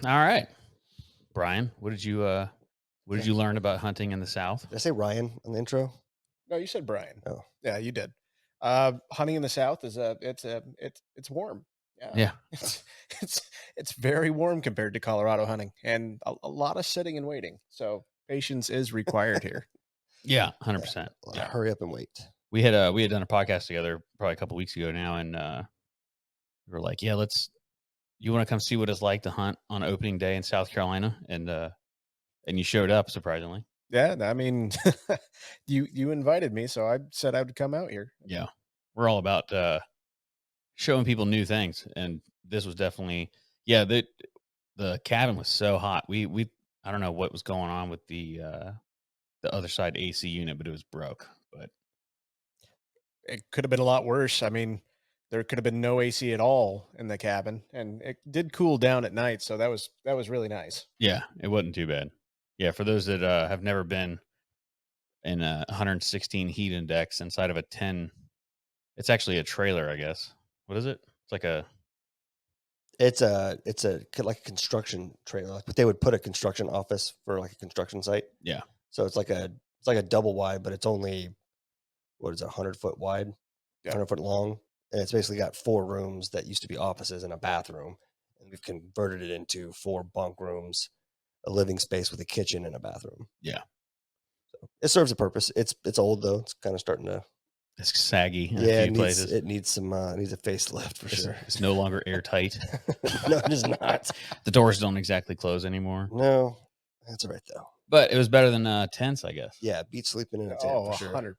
All right, Brian, what did Yeah. you learn about hunting in the South? Did I say Ryan on the intro? No, you said Bryan. Oh, Yeah, you did. Hunting in the South is it's warm. Yeah, Yeah, it's it's it's very warm compared to Colorado hunting, and a lot of sitting and waiting. So patience is required here. yeah, yeah. 100%. Well, Yeah, hurry up and wait. we had done a podcast together probably a couple weeks ago now, and we were like, yeah, let's. You want to come see what it's like to hunt on opening day in South Carolina, and you showed up surprisingly. Yeah, I mean, you invited me, so I said I would come out here. Yeah, we're all about showing people new things, and this was definitely yeah. The cabin was so hot. We I don't know what was going on with the other side AC unit, but it was broke. But It could have been a lot worse. I mean, there could have been no AC at all in the cabin, and it did cool down at night, so that was really nice. yeah, it wasn't too bad. Yeah, for those that have never been in a 116 heat index inside of a 10, it's actually a trailer, I guess. What is it? It's like a Like a construction trailer, like, but they would put a construction office for like a construction site. yeah, So it's like a double wide, but it's only what is it, 100 foot wide, Yeah. 100 foot long, and it's basically got 4 rooms that used to be offices and a bathroom, and we've converted it into 4 bunk rooms, a living space with a kitchen and a bathroom. yeah. It serves a purpose. It's old though. It's kind of starting to. It's saggy in a Yeah, few places. it needs some it needs a facelift for sure. It's no longer airtight. No, it is not. The doors don't exactly close anymore. No, that's all right though. But it was better than tents, I guess. Yeah, beat sleeping in a tent Oh, for sure. 100%.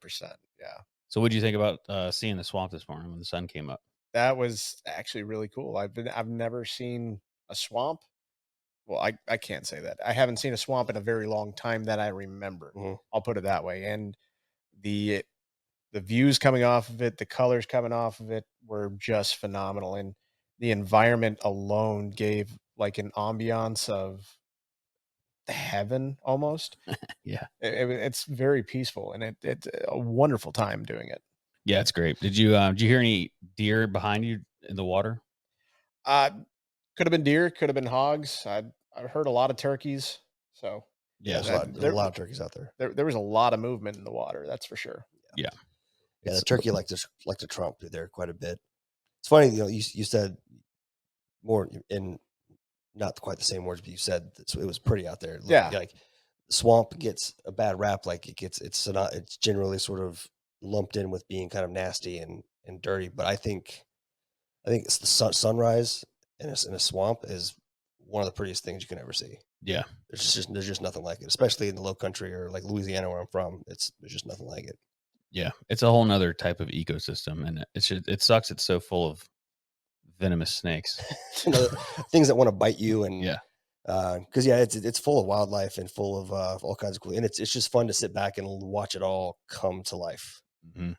Yeah. So, what do you think about seeing the swamp this morning when the sun came up? That was actually really cool. I've never seen a swamp. Well, I can't say that. I haven't seen a swamp in a very long time that I remember. Mhm. I'll put it that way. And the the views coming off of it, the colors coming off of it were just phenomenal. And the environment alone gave like an ambiance of heaven almost. Yeah, It's very peaceful and it's a wonderful time doing it. yeah, it's great. Did you hear any deer behind you in the water? Uh, could have been deer, could have been hogs. I heard a lot of turkeys. So Yeah, Yeah, there's a lot of turkeys out there. there was a lot of movement in the water, that's for sure. yeah. Yeah, the It's turkey like to trump there quite a bit. It's funny, you said more in not quite the same words, but you said it was pretty out there. Yeah. Like swamp gets a bad rap, like it's generally sort of lumped in with being kind of nasty and dirty. But I think it's the sunrise in a swamp is one of the prettiest things you can ever see. yeah, There's just nothing like it, especially in the low country or like Louisiana where I'm from. There's just nothing like it. yeah. It's a whole nother type of ecosystem, and it sucks. It's so full of venomous snakes. You know, things that want to bite you and Yeah, because yeah, it's full of wildlife and full of all kinds of cool, and it's just fun to sit back and watch it all come to life. hmm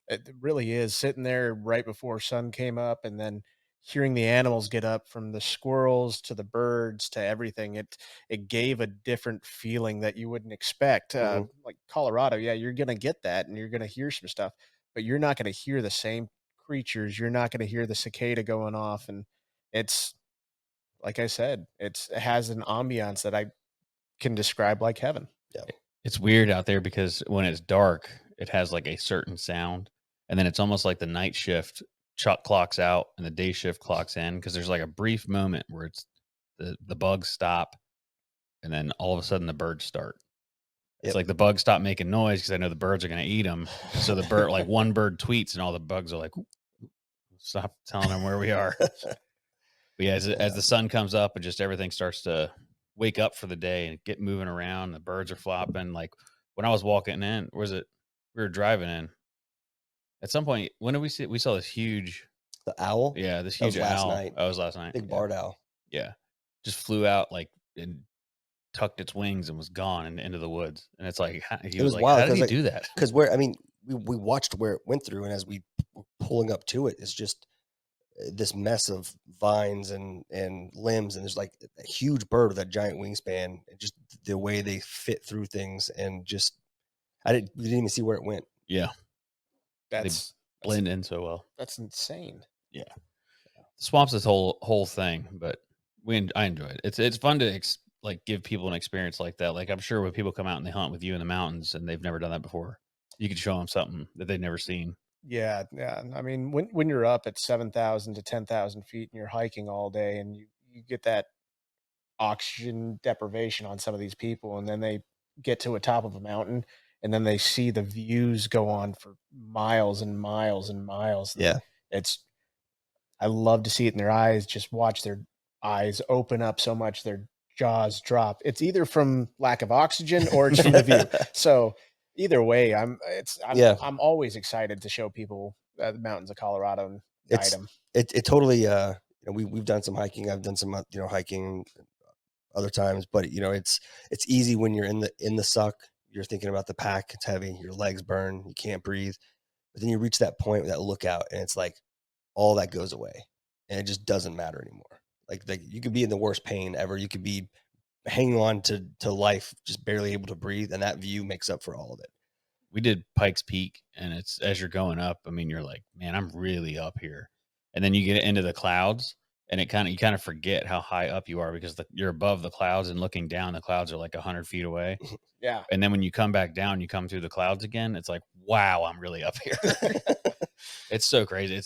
It really is sitting there right before sun came up and then hearing the animals get up from the squirrels to the birds to everything. It gave a different feeling that you wouldn't expect. Hmm. Like Colorado, yeah, you're gonna get that and you're gonna hear some stuff, but you're not gonna hear the same creatures. You're not gonna hear the cicada going off. And it's like I said, it has an ambiance that I can describe like heaven. Yeah, it's weird out there because when it's dark, it has like a certain sound, and then it's almost like the night shift chuck clocks out and the day shift clocks in because there's like a brief moment where it's the bugs stop, and then all of a sudden the birds start. It's yep. like the bugs stop making noise because I know the birds are going to eat them. So the bird, like one bird tweets, and all the bugs are like, "Stop telling them where we are." But yeah, as Yeah. the sun comes up and just everything starts to wake up for the day and get moving around, the birds are flopping. Like when I was walking in, was it we were driving in at some point? When did we see? We saw this huge, The owl yeah, this that was huge last owl. night, Oh, it was last night. big Yeah, barred owl. yeah, just flew out like and tucked its wings and was gone into the woods. And it's like he It was was like, wild "How did because he like do that?" because where I mean we watched where it went through, and as we were pulling up to it, it's just this mess of vines and limbs, and there's like a huge bird with a giant wingspan, and just the way they fit through things, and just we didn't even see where it went. Yeah, they That's that's blend in so well. that's insane. Yeah, the swamp's this whole thing, but I enjoy it. It's fun to like give people an experience like that. Like I'm sure when people come out and they hunt with you in the mountains and they've never done that before, you could show them something that they've never seen. Yeah, yeah. I mean, when you're up at 7,000 to 10,000 feet and you're hiking all day and you get that oxygen deprivation on some of these people, and then they get to a top of a mountain, and then they see the views go on for miles and miles and miles. And Yeah. it's I love to see it in their eyes, just watch their eyes open up so much their jaws drop. It's either from lack of oxygen or it's from the view. So either way, Yeah. I'm always excited to show people the mountains of Colorado and guide It's them. it totally, we've done some hiking. I've done some, hiking other times, but it's easy when you're in the suck. You're thinking about the pack. It's heavy. Your legs burn. You can't breathe. But then you reach that point with that lookout, and it's like all that goes away, and it just doesn't matter anymore. Like you could be in the worst pain ever. You could be hanging on to life, just barely able to breathe, and that view makes up for all of it. We did Pikes Peak, and it's as you're going up. I mean, you're like, man, I'm really up here, and then you get into the clouds, and you kind of forget how high up you are because you're above the clouds and looking down. The clouds are like 100 feet away, Yeah. and then when you come back down, you come through the clouds again. It's like, wow, I'm really up here. It's so crazy.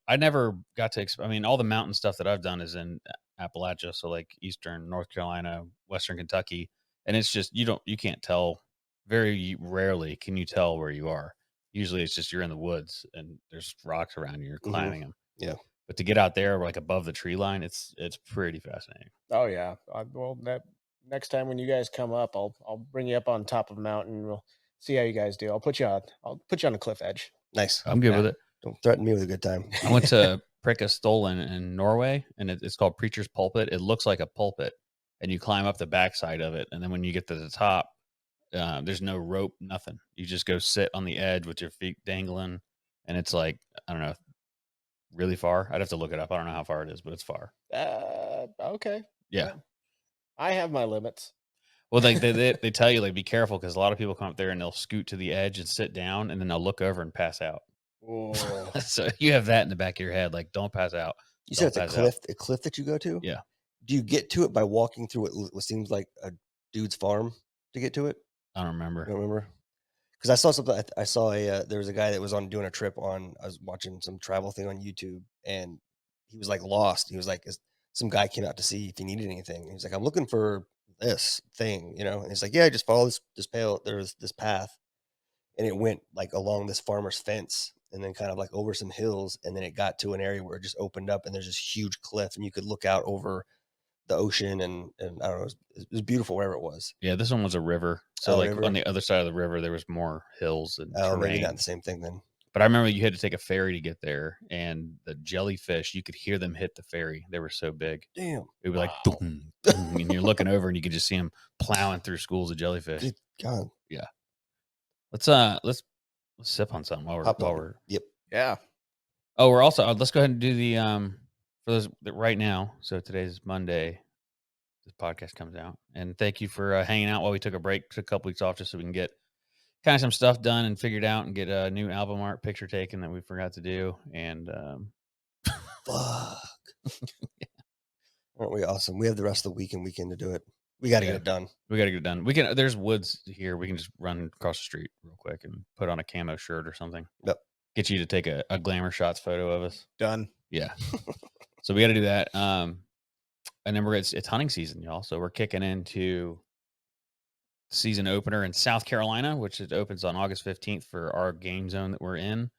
I never got to. I mean, all the mountain stuff that I've done is in Appalachia, so like Eastern North Carolina, Western Kentucky, and it's just you can't tell. Very rarely can you tell where you are. Usually, it's just you're in the woods and there's rocks around you. You're climbing them. Yeah. But to get out there, like above the tree line, it's pretty fascinating. Oh yeah. Well, that next time when you guys come up, I'll bring you up on top of a mountain. We'll see how you guys do. I'll put you on a cliff edge. Nice. I'm good Yeah. with it. Don't threaten me with a good time. I went to Preikestolen in Norway, and it's called Preacher's Pulpit. It looks like a pulpit, and you climb up the backside of it, and then when you get to the top, there's no rope, nothing. You just go sit on the edge with your feet dangling, and it's like I don't know, really far. I'd have to look it up. I don't know how far it is, but it's far. Okay. Yeah. I have my limits. Well, they tell you like be careful because a lot of people come up there and they'll scoot to the edge and sit down, and then they'll look over and pass out. Oh, So you have that in the back of your head, like don't pass out. You said Don't it's pass out. a cliff that you go to? Yeah. Do you get to it by walking through what seems like a dude's farm to get to it? I don't remember. I don't remember. Because I saw something. I saw there was a guy that was doing a trip on. I was watching some travel thing on YouTube, and he was like lost. He was like, some guy came out to see if he needed anything. He was like, I'm looking for this thing, And he's like, yeah, just follow this path. There's this path, and it went like along this farmer's fence, and then kind of like over some hills, and then it got to an area where it just opened up, and there's this huge cliff, and you could look out over the ocean, and I don't know, it was beautiful wherever it was. Yeah, this one was a river. So like River? on the other side of the river, there was more hills and Oh, maybe terrain. not the same thing then. But I remember you had to take a ferry to get there, and the jellyfish, you could hear them hit the ferry. They were so big. Damn. It would be like, Wow. boom, boom, and you're looking over, and you could just see them plowing through schools of jellyfish. Good God. Let's sip on something while Hop on. we're. Yep. Yeah. Oh, we're also let's go ahead and do the for those right now. So today's Monday. This podcast comes out, and thank you for hanging out while we took a break, took a couple weeks off, just so we can get kind of some stuff done and figured out, and get a new album art picture taken that we forgot to do. And Fuck. Aren't we awesome? We have the rest of the weekend to do it. We got to Yeah. get it done. we got to get it done. We can. There's woods here. We can just run across the street real quick and put on a camo shirt or something. Yep. Get you to take a glamour shots photo of us. Done. Yeah. So we got to do that. And then it's hunting season, y'all. So we're kicking into season opener in South Carolina, which it opens on August 15th for our game zone that we're in.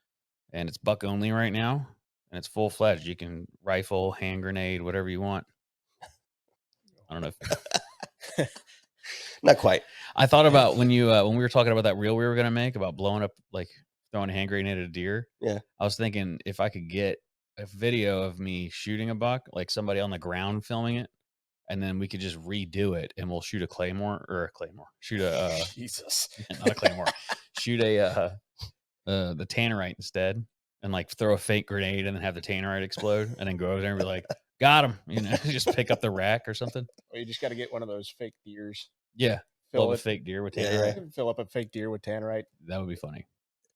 And it's buck only right now. And it's full fledged. You can rifle, hand grenade, whatever you want. I don't know if Not quite. I thought about when we were talking about that reel we were gonna make about blowing up, like throwing a hand grenade at a deer. Yeah. I was thinking if I could get a video of me shooting a buck, like somebody on the ground filming it, and then we could just redo it, and we'll shoot a claymore. Shoot a Jesus. not a claymore. Shoot a the tannerite instead, and like throw a fake grenade, and then have the tannerite explode, and then go over there and be like, "Got him!" Just pick up the rack or something. Or you just got to get one of those fake deers. Yeah, Fill fill up a it. fake deer with Yeah, tannerite. Fill up a fake deer with tannerite. That would be funny.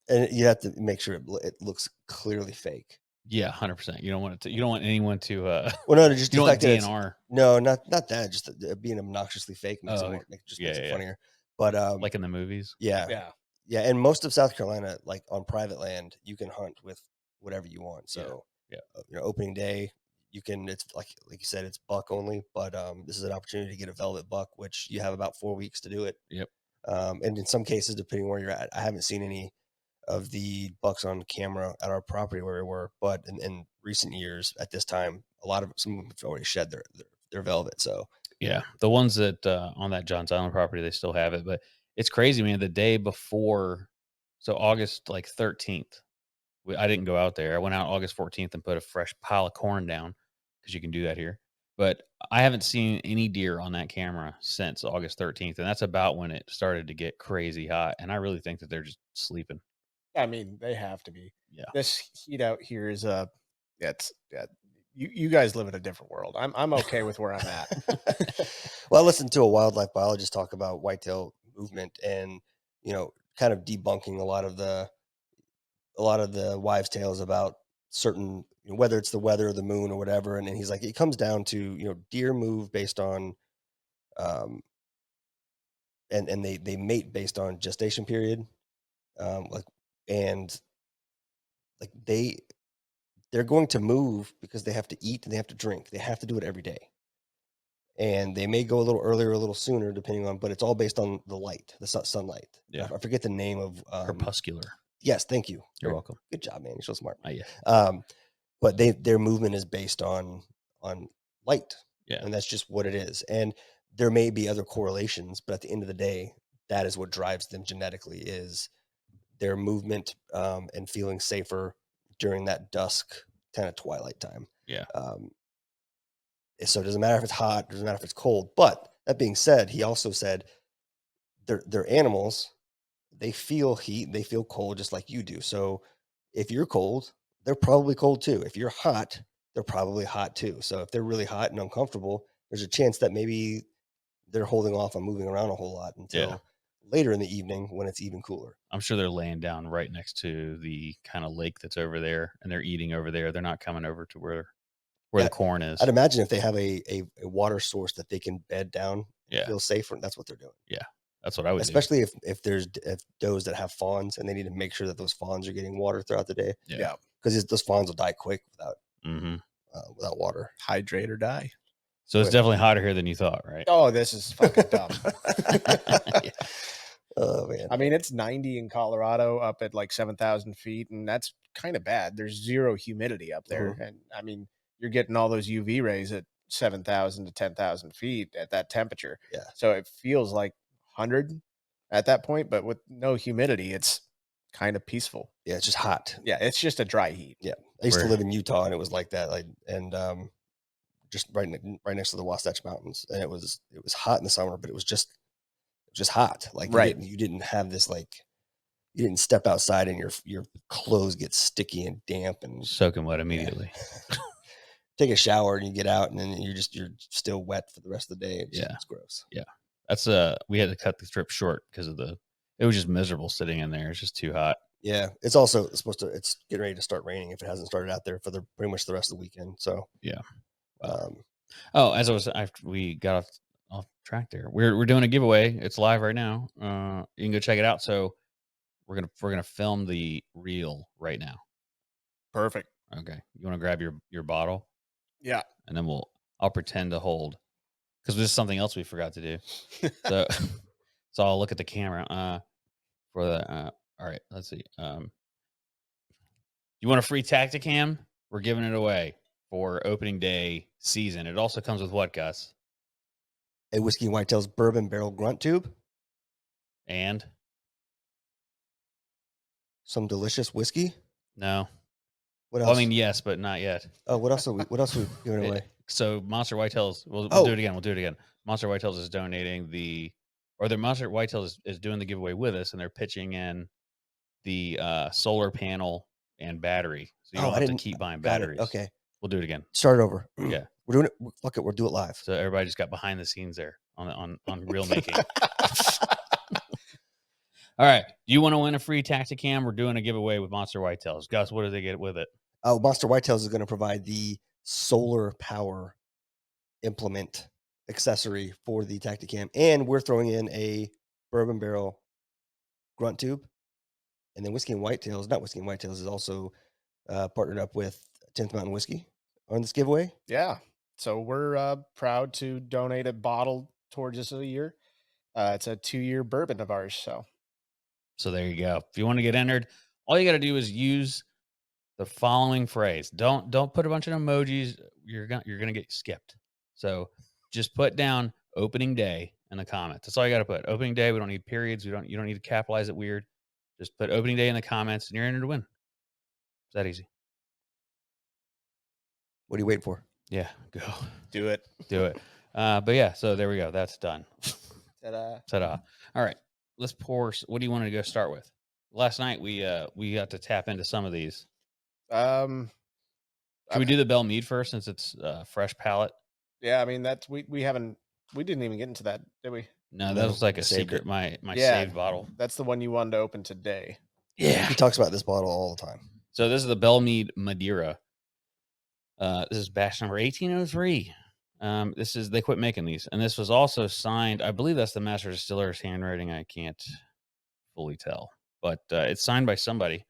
And you have to make sure it looks clearly fake. Yeah, 100%. You don't want it to. You don't want anyone to. Well, no, just You the don't want fact that it's DNR. no, not that. Just being obnoxiously fake makes it Oh, more, just yeah, makes it yeah. funnier. But Like in the movies. yeah, Yeah. yeah, and most of South Carolina, like on private land, you can hunt with whatever you want. Yeah, So, yeah. opening day, you can. It's like you said, it's buck only, but this is an opportunity to get a velvet buck, which you have about 4 weeks to do it. Yep. And in some cases, depending where you're at, I haven't seen any of the bucks on camera at our property where we were, but in recent years, at this time, some of them have already shed their velvet. So Yeah, the ones that on that Johns Island property, they still have it, but it's crazy, man. The day before, so August like 13th, I didn't go out there. I went out August 14th and put a fresh pile of corn down because you can do that here. But I haven't seen any deer on that camera since August 13th, and that's about when it started to get crazy hot. And I really think that they're just sleeping. I mean, they have to be. Yeah, This heat out here is yeah. You guys live in a different world. I'm okay with where I'm at. well, I listened to a wildlife biologist talk about whitetail movement and kind of debunking a lot of the wives' tales about certain, whether it's the weather or the moon or whatever. And then he's like, it comes down to deer move based on um, and they mate based on gestation period, like and like they're going to move because they have to eat and they have to drink. They have to do it every day. And they may go a little earlier, or a little sooner, depending on, but it's all based on the light, the sunlight. Yeah. I forget the name of crepuscular. Yes, thank you. You're welcome. Good job, man. You're so smart. Yeah. But their movement is based on light. Yeah. And that's just what it is. And there may be other correlations, but at the end of the day, that is what drives them genetically, is their movement and feeling safer during that dusk kind of twilight time. Yeah. So it doesn't matter if it's hot, doesn't matter if it's cold. But that being said, he also said they're animals. They feel heat, they feel cold just like you do. So if you're cold, they're probably cold too. If you're hot, they're probably hot too. So if they're really hot and uncomfortable, there's a chance that maybe they're holding off on moving around a whole lot until later in the evening when it's even cooler. I'm sure they're laying down right next to the kind of lake that's over there, and they're eating over there. They're not coming over to where the corn is. I'd imagine if they have a water source that they can bed down, feel safer, that's what they're doing. Yeah, that's what I would Especially do. if there's does that have fawns and they need to make sure that those fawns are getting water throughout the day. Yeah, because those fawns will die quick without water. Hydrate or die. So it's definitely hotter here than you thought, right? Oh, this is fucking dumb. Yeah. Oh man. I mean, it's 90 in Colorado up at like 7,000 feet, and that's kind of bad. There's zero humidity up there. And I mean, you're getting all those UV rays at 7,000 to 10,000 feet at that temperature. Yeah. So it feels like 100 at that point, but with no humidity, it's kind of peaceful. Yeah, it's just hot. Yeah, it's just a dry heat. Yeah. I used to live in Utah and it was like that. Just right next to the Wasatch Mountains. And it was hot in the summer, but it was just hot. Like you didn't have this, like, you didn't step outside and your clothes get sticky and damp and soaking wet immediately. Yeah. Take a shower and you get out and then you're still wet for the rest of the day. It's gross. Yeah. That's we had to cut the trip short because of it was just miserable sitting in there. It's just too hot. Yeah. It's also it's getting ready to start raining if it hasn't started out there for pretty much the rest of the weekend. So yeah. Wow. We got off track there. We're doing a giveaway. It's live right now. You can go check it out. So we're gonna film the reel right now. Perfect. Okay. You want to grab your bottle? Yeah. And then I'll pretend to hold, because this is something else we forgot to do. So I'll look at the camera for the all right, let's see. You want a free Tacticam? We're giving it away for opening day season. It also comes with what, Gus? A Whiskey and Whitetails bourbon barrel grunt tube. And some delicious whiskey. No. What else? Well, I mean, yes, but not yet. Oh, what else are we giving away? So Monster Whitetails, we'll do it again. We'll do it again. Monster Whitetails is donating Monster Whitetails is doing the giveaway with us, and they're pitching in the solar panel and battery. So you don't have to keep buying batteries. Okay. We'll do it again. Start it over. Yeah. We're doing it. Fuck it. We'll do it live. So everybody just got behind the scenes there on reel making. All right. Do you want to win a free Tacticam? We're doing a giveaway with Monster Whitetails. Gus, what do they get with it? Oh, Monster Whitetails is going to provide the solar power implement accessory for the Tacticam, and we're throwing in a bourbon barrel grunt tube, and then Whiskey and Whitetails is also partnered up with 10th Mountain Whiskey on this giveaway. Yeah. So we're proud to donate a bottle towards this a year. It's a 2-year bourbon of ours. So there you go. If you want to get entered, all you got to do is use the following phrase. Don't put a bunch of emojis. You're gonna get skipped. So just put down opening day in the comments. That's all you got to put. Opening day. We don't need periods. You don't need to capitalize it weird. Just put opening day in the comments, and you're entered to win. It's that easy. What are you waiting for? Yeah, go Do it. do it. But yeah, so there we go. That's done. Ta-da. Ta-da. All right, let's pour. What do you want to go start with? Last night we got to tap into some of these. Um, Should we do the Bell Mead first since it's fresh palate? Yeah, I mean that's we didn't even get into that, did we? No, that No, was like we a saved secret. it. My Yeah. saved bottle. That's the one you wanted to open today. Yeah. He talks about this bottle all the time. So this is the Bell Mead Madeira. This is batch number 1803. They quit making these, and this was also signed. I believe that's the master distiller's handwriting. I can't fully tell, but it's signed by somebody.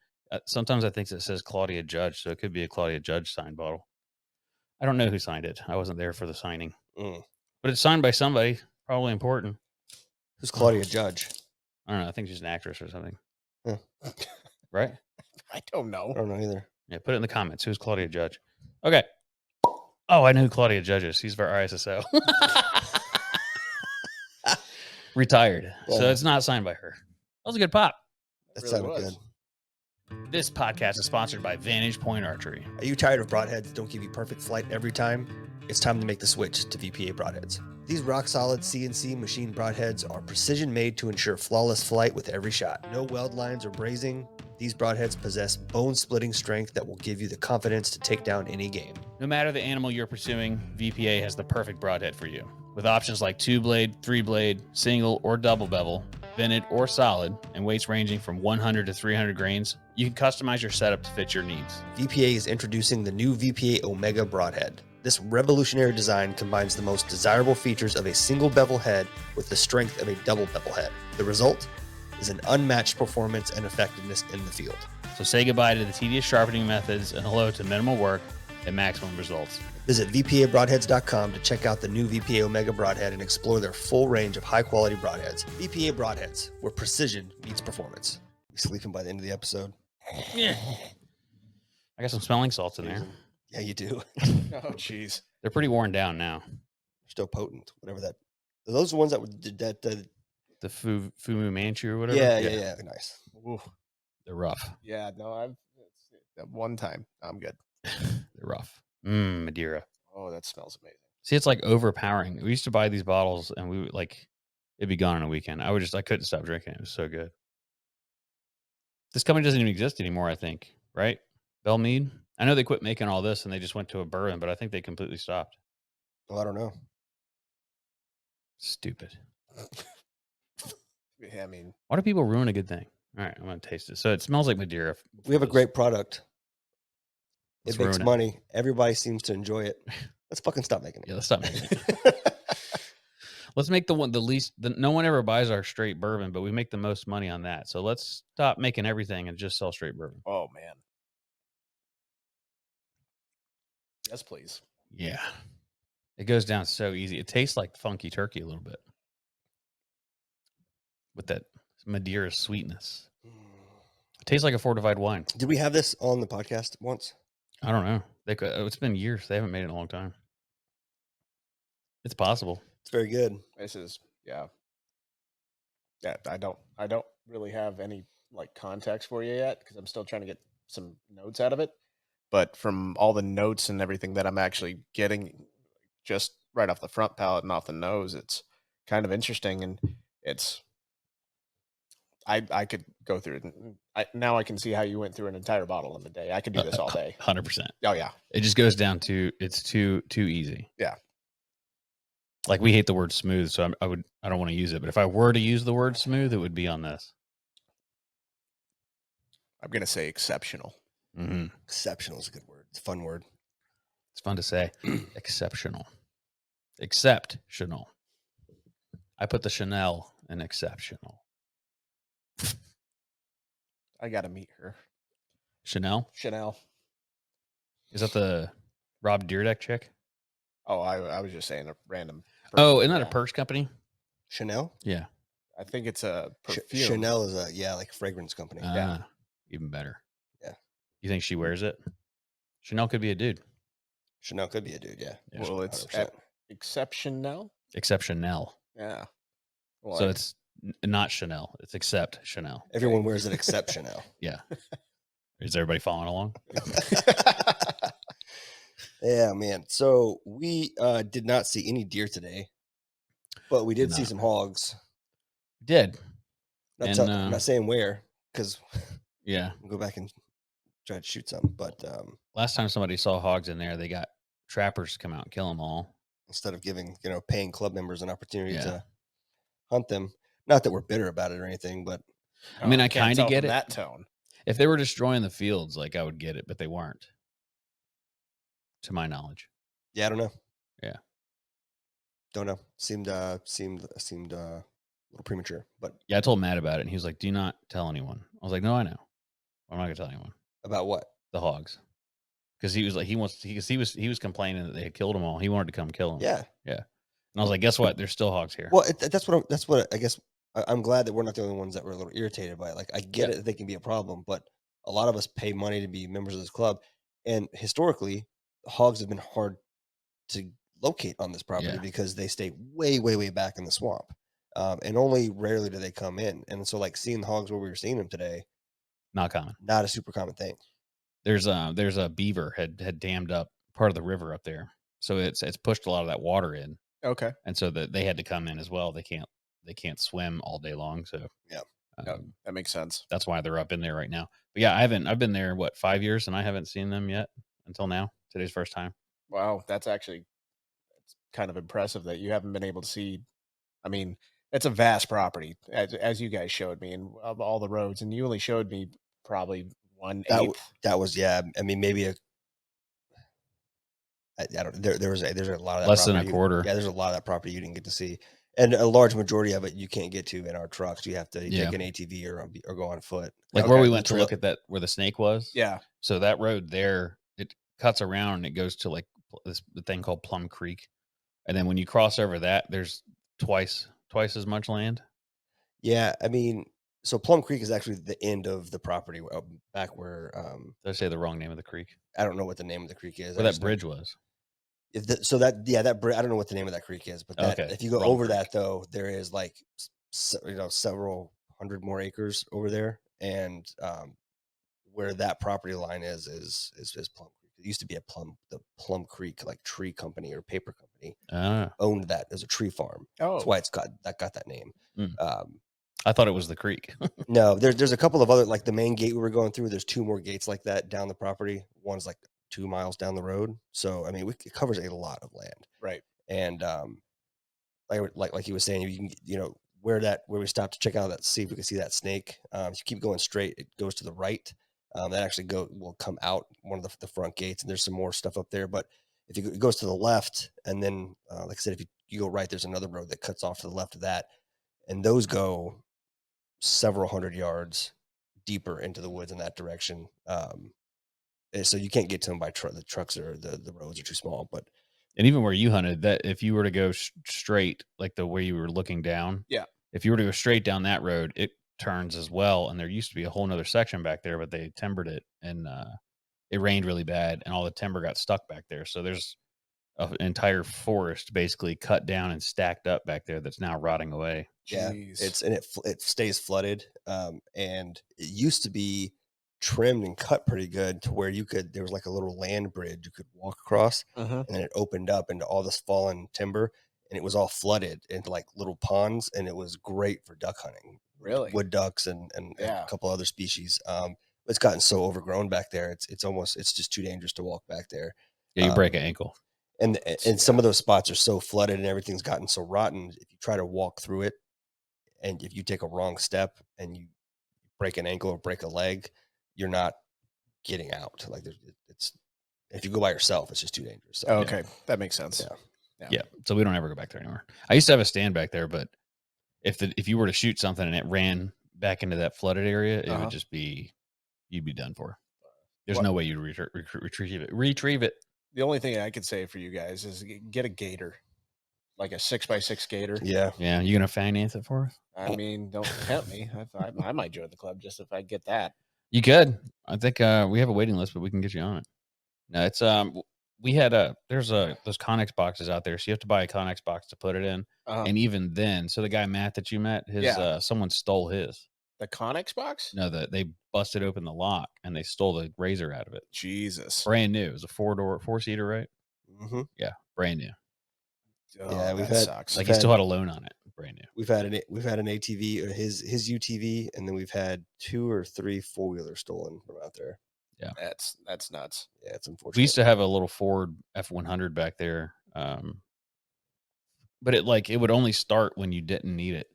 Sometimes I think it says Claudia Judge, so it could be a Claudia Judge signed bottle. I don't know who signed it. I wasn't there for the signing, but it's signed by somebody, probably important. Who's Claudia Judge? I don't know. I think she's an actress or something. Huh. Right? I don't know. I don't know either. Yeah, put it in the comments. Who's Claudia Judge? Okay. Oh, I know who Claudia Judge is. She's for ISSO. Retired. So Yeah. it's not signed by her. That was a good pop. That really sounded was. good. This podcast is sponsored by Vantage Point Archery. Are you tired of broadheads that don't give you perfect flight every time? It's time to make the switch to VPA broadheads. These rock-solid CNC machine broadheads are precision-made to ensure flawless flight with every shot. No weld lines or brazing. These broadheads possess bone-splitting strength that will give you the confidence to take down any game. No matter the animal you're pursuing, VPA has the perfect broadhead for you. With options like 2-blade, 3-blade, single, or double bevel, vented or solid, and weights ranging from 100 to 300 grains, you can customize your setup to fit your needs. VPA is introducing the new VPA Omega broadhead. This revolutionary design combines the most desirable features of a single bevel head with the strength of a double bevel head. The result is an unmatched performance and effectiveness in the field. So say goodbye to the tedious sharpening methods and hello to minimal work and maximum results. Visit VPABroadheads.com to check out the new VPA Omega broadhead and explore their full range of high-quality broadheads. VPA Broadheads, where precision meets performance. We sleeping by the end of the episode. Yeah. I got some smelling salts in there. Yeah, you do. Oh, jeez. They're pretty worn down now. They're still potent, whatever that. Are those the ones that did that? The Fumu Manchu or whatever. Yeah. Nice. Ooh. They're rough. Yeah, no, that one time. I'm good. They're rough. Madeira. Oh, that smells amazing. See, it's like overpowering. We used to buy these bottles and we would it'd be gone in a weekend. I couldn't stop drinking it. It was so good. This company doesn't even exist anymore, I think, right? Bell Mead. I know they quit making all this and they just went to a bourbon, but I think they completely stopped. Well, I don't know. Stupid. Yeah, I mean, Why do people ruin a good thing? All right, I'm going to taste it. So it smells like Madeira. We have a great product. Let's It makes ruin it. money. Everybody seems to enjoy it. Let's fucking stop making it. Yeah, let's stop making it. Let's make the least. No one ever buys our straight bourbon, but we make the most money on that. So let's stop making everything and just sell straight bourbon. oh man. Yes, please. Yeah. It goes down so easy. It tastes like funky turkey a little bit with that Madeira sweetness. It tastes like a fortified wine. Did we have this on the podcast once? I don't know. It's been years. They haven't made it in a long time. It's possible. It's very good. This is yeah. I don't really have any like context for you yet because I'm still trying to get some notes out of it. But from all the notes and everything that I'm actually getting just right off the front palate and off the nose, it's kind of interesting, and it's I could go through it. And now I can see how you went through an entire bottle in a day. I could do this all day. 100%. Oh yeah. It just goes down to it's too easy. Yeah. Like we hate the word smooth, so I don't want to use it. But if I were to use the word smooth, it would be on this. I'm gonna say exceptional. Mm-hmm. Exceptional is a good word. It's a fun word. It's fun to say. Exceptional. Exceptional. I put the Chanel in exceptional. I got to meet her. Chanel? Chanel. Is that the Rob Dyrdek chick? Oh, I was just saying a random person. Oh, isn't that a purse company? Chanel? Yeah. I think it's a perfume. Chanel is like a fragrance company. Yeah. Even better. Yeah. You think she wears it? Chanel could be a dude. Chanel could be a dude, yeah. Well, it's 100%. exceptional. Exceptional. Yeah. Well, So it's not Chanel. It's except Chanel. Everyone wears it except Chanel. Yeah. Is everybody following along? Yeah, man. So we did not see any deer today, but we did see not. some hogs. Did. I'm And not saying where, because yeah. we'll go back and try to shoot some. But Last time somebody saw hogs in there, they got trappers to come out and kill them all. instead of giving paying club members an opportunity Yeah. to hunt them, not that we're bitter about it or anything, but I mean, I can't kind tell of get from it. that tone. If they were destroying the fields, like I would get it, but they weren't, to my knowledge. yeah, I don't know. Yeah. Don't know. Seemed a little premature, but Yeah, I told Matt about it, and he was like, "Do not tell anyone." I was like, "No, I know. I'm not gonna tell anyone." about what? The hogs, because he was like, he was complaining that they had killed them all. He wanted to come kill them. Yeah. And I was like, "Guess what? There's still hogs here." Well, that's what I guess. I'm glad that we're not the only ones that were a little irritated by it. Like, I get it that they can be a problem, but a lot of us pay money to be members of this club, and historically, hogs have been hard to locate on this property Yeah. because they stay way, way, way back in the swamp, and only rarely do they come in. And so, like, seeing the hogs where we were seeing them today, Not common. not a super common thing. There's a beaver had dammed up part of the river up there, so it's pushed a lot of that water in, Okay. and so that they had to come in as well. They can't swim all day long, so Yeah. That makes sense. that's why they're up in there right now. But yeah, I've been there 5 years, and I haven't seen them yet until now. Today's first time. Wow, that's kind of impressive that you haven't been able to see. I mean, it's a vast property, as you guys showed me, and of all the roads, and you only showed me probably 1/8. That was, yeah. I mean, maybe I don't. There's a lot of that Less than a property quarter. Yeah, there's a lot of that property you didn't get to see, and a large majority of it you can't get to in our trucks. You have to Yeah. take an ATV or go on foot. Like where we went to look at that where the snake was. Yeah. So that road there, it cuts around and it goes to like the thing called Plum Creek, and then when you cross over that, there's twice as much land. Yeah, I mean, so Plum Creek is actually the end of the property back where Did I say the wrong name of the creek? I don't know what the name of the creek is. Where that bridge was. That bridge, I don't know what the name of that creek is, but Okay, if you go wrong over creek. that though, there is like several hundred more acres over there, and where that property line is Plum Creek. It used to be the Plum Creek like tree company or paper company owned that as a tree farm. Oh, That's why got that name. I thought it was the creek. No, there's a couple of other, like the main gate we were going through. There's 2 more gates like that down the property. One's like 2 miles down the road. So I mean, it covers a lot of land. right. And like he was saying, you can where we stopped to check out that, see if we can see that snake. If you keep going straight, it goes to the right. That actually will come out one of the front gates, and there's some more stuff up there. But if it goes to the left, and then like I said, if you go right, there's another road that cuts off to the left of that, and those go several hundred yards deeper into the woods in that direction. So you can't get to them by truck. The trucks the roads are too small. But And even where you hunted, that if you were to go straight, like the way you were looking down, Yeah. if you were to go straight down that road, it turns as well. And there used to be a whole nother section back there, but they timbered it, and it rained really bad, and all the timber got stuck back there. So there's an entire forest basically cut down and stacked up back there that's now rotting away. yeah, Jeez. it stays flooded. And it used to be trimmed and cut pretty good to where there was like a little land bridge you could walk across, Uh-huh. and then it opened up into all this fallen timber, and it was all flooded into like little ponds, and it was great for duck hunting. Really? Wood ducks and Yeah. a couple other species. It's gotten so overgrown back there. It's just too dangerous to walk back there. Yeah, you break an ankle. And some of those spots are so flooded and everything's gotten so rotten. If you try to walk through it, and if you take a wrong step and you break an ankle or break a leg, you're not getting out. Like it's if you go by yourself, it's just too dangerous. So, Oh, okay, that makes sense. Yeah. So we don't ever go back there anymore. I used to have a stand back there, but if you were to shoot something and it ran back into that flooded area, it would just be you'd be done for. There's What- no way you'd retrieve it. The only thing I could say for you guys is get a gator, like a 6x6 gator. Yeah. Yeah, you gonna finance it for us? I mean, don't tempt me. I might join the club just if I get that. You could. I think we have a waiting list, but we can get you on it. No, it's we had those Connex boxes out there, so you have to buy a Connex box to put it in, and even then, so the guy Matt that you met, his someone stole his. The Connex box? No, they busted open the lock and they stole the razor out of it. Jesus. Brand new. It was a 4-seater, right? Mm-hmm. Yeah, brand new. Oh, Yeah, that sucks. Like he still had a loan on it. Brand new. We've had an ATV, his UTV, and then we've had 2 or 3 4-wheelers stolen from out there. Yeah, that's nuts. Yeah, it's unfortunate. We used to have a little Ford F100 back there, but it would only start when you didn't need it.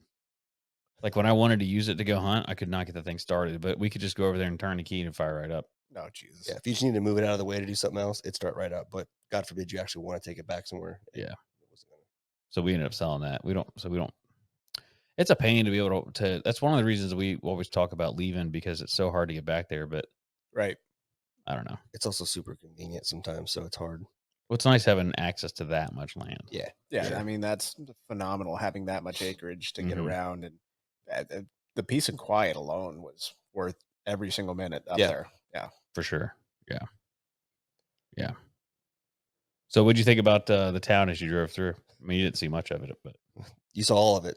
Like when I wanted to use it to go hunt, I could not get the thing started, but we could just go over there and turn the key and fire right up. No, Jesus. Yeah, if you just need to move it out of the way to do something else, it'd start right up. But God forbid you actually want to take it back somewhere. Yeah. So we ended up selling that. We don't. It's a pain to be able to. That's one of the reasons we always talk about leaving, because it's so hard to get back there. But right, I don't know. It's also super convenient sometimes, so it's hard. Well, it's nice having access to that much land. Yeah. I mean, that's phenomenal having that much acreage to get around, and the peace and quiet alone was worth every single minute up there. Yeah, for sure. Yeah. So, what'd you think about the town as you drove through? I mean, you didn't see much of it, but you saw all of it.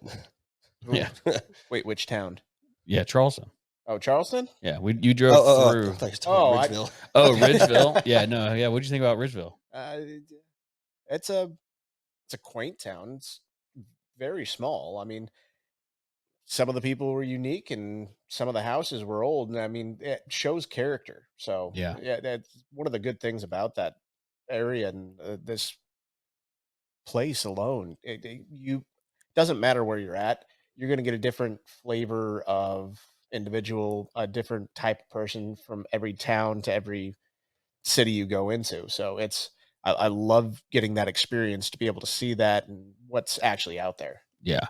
Yeah. Wait, which town? Yeah, Charleston. Oh, Charleston. Yeah, you drove through. Ridgeville. Ridgeville. Yeah, no, yeah. What'd you think about Ridgeville? It's a quaint town. It's very small. I mean, some of the people were unique, and some of the houses were old. And I mean, it shows character. So yeah, that's one of the good things about that area and this place alone. You doesn't matter where you're at. You're going to get a different flavor of individual, a different type of person from every town to every city you go into. So I love getting that experience to be able to see that and what's actually out there. Yeah.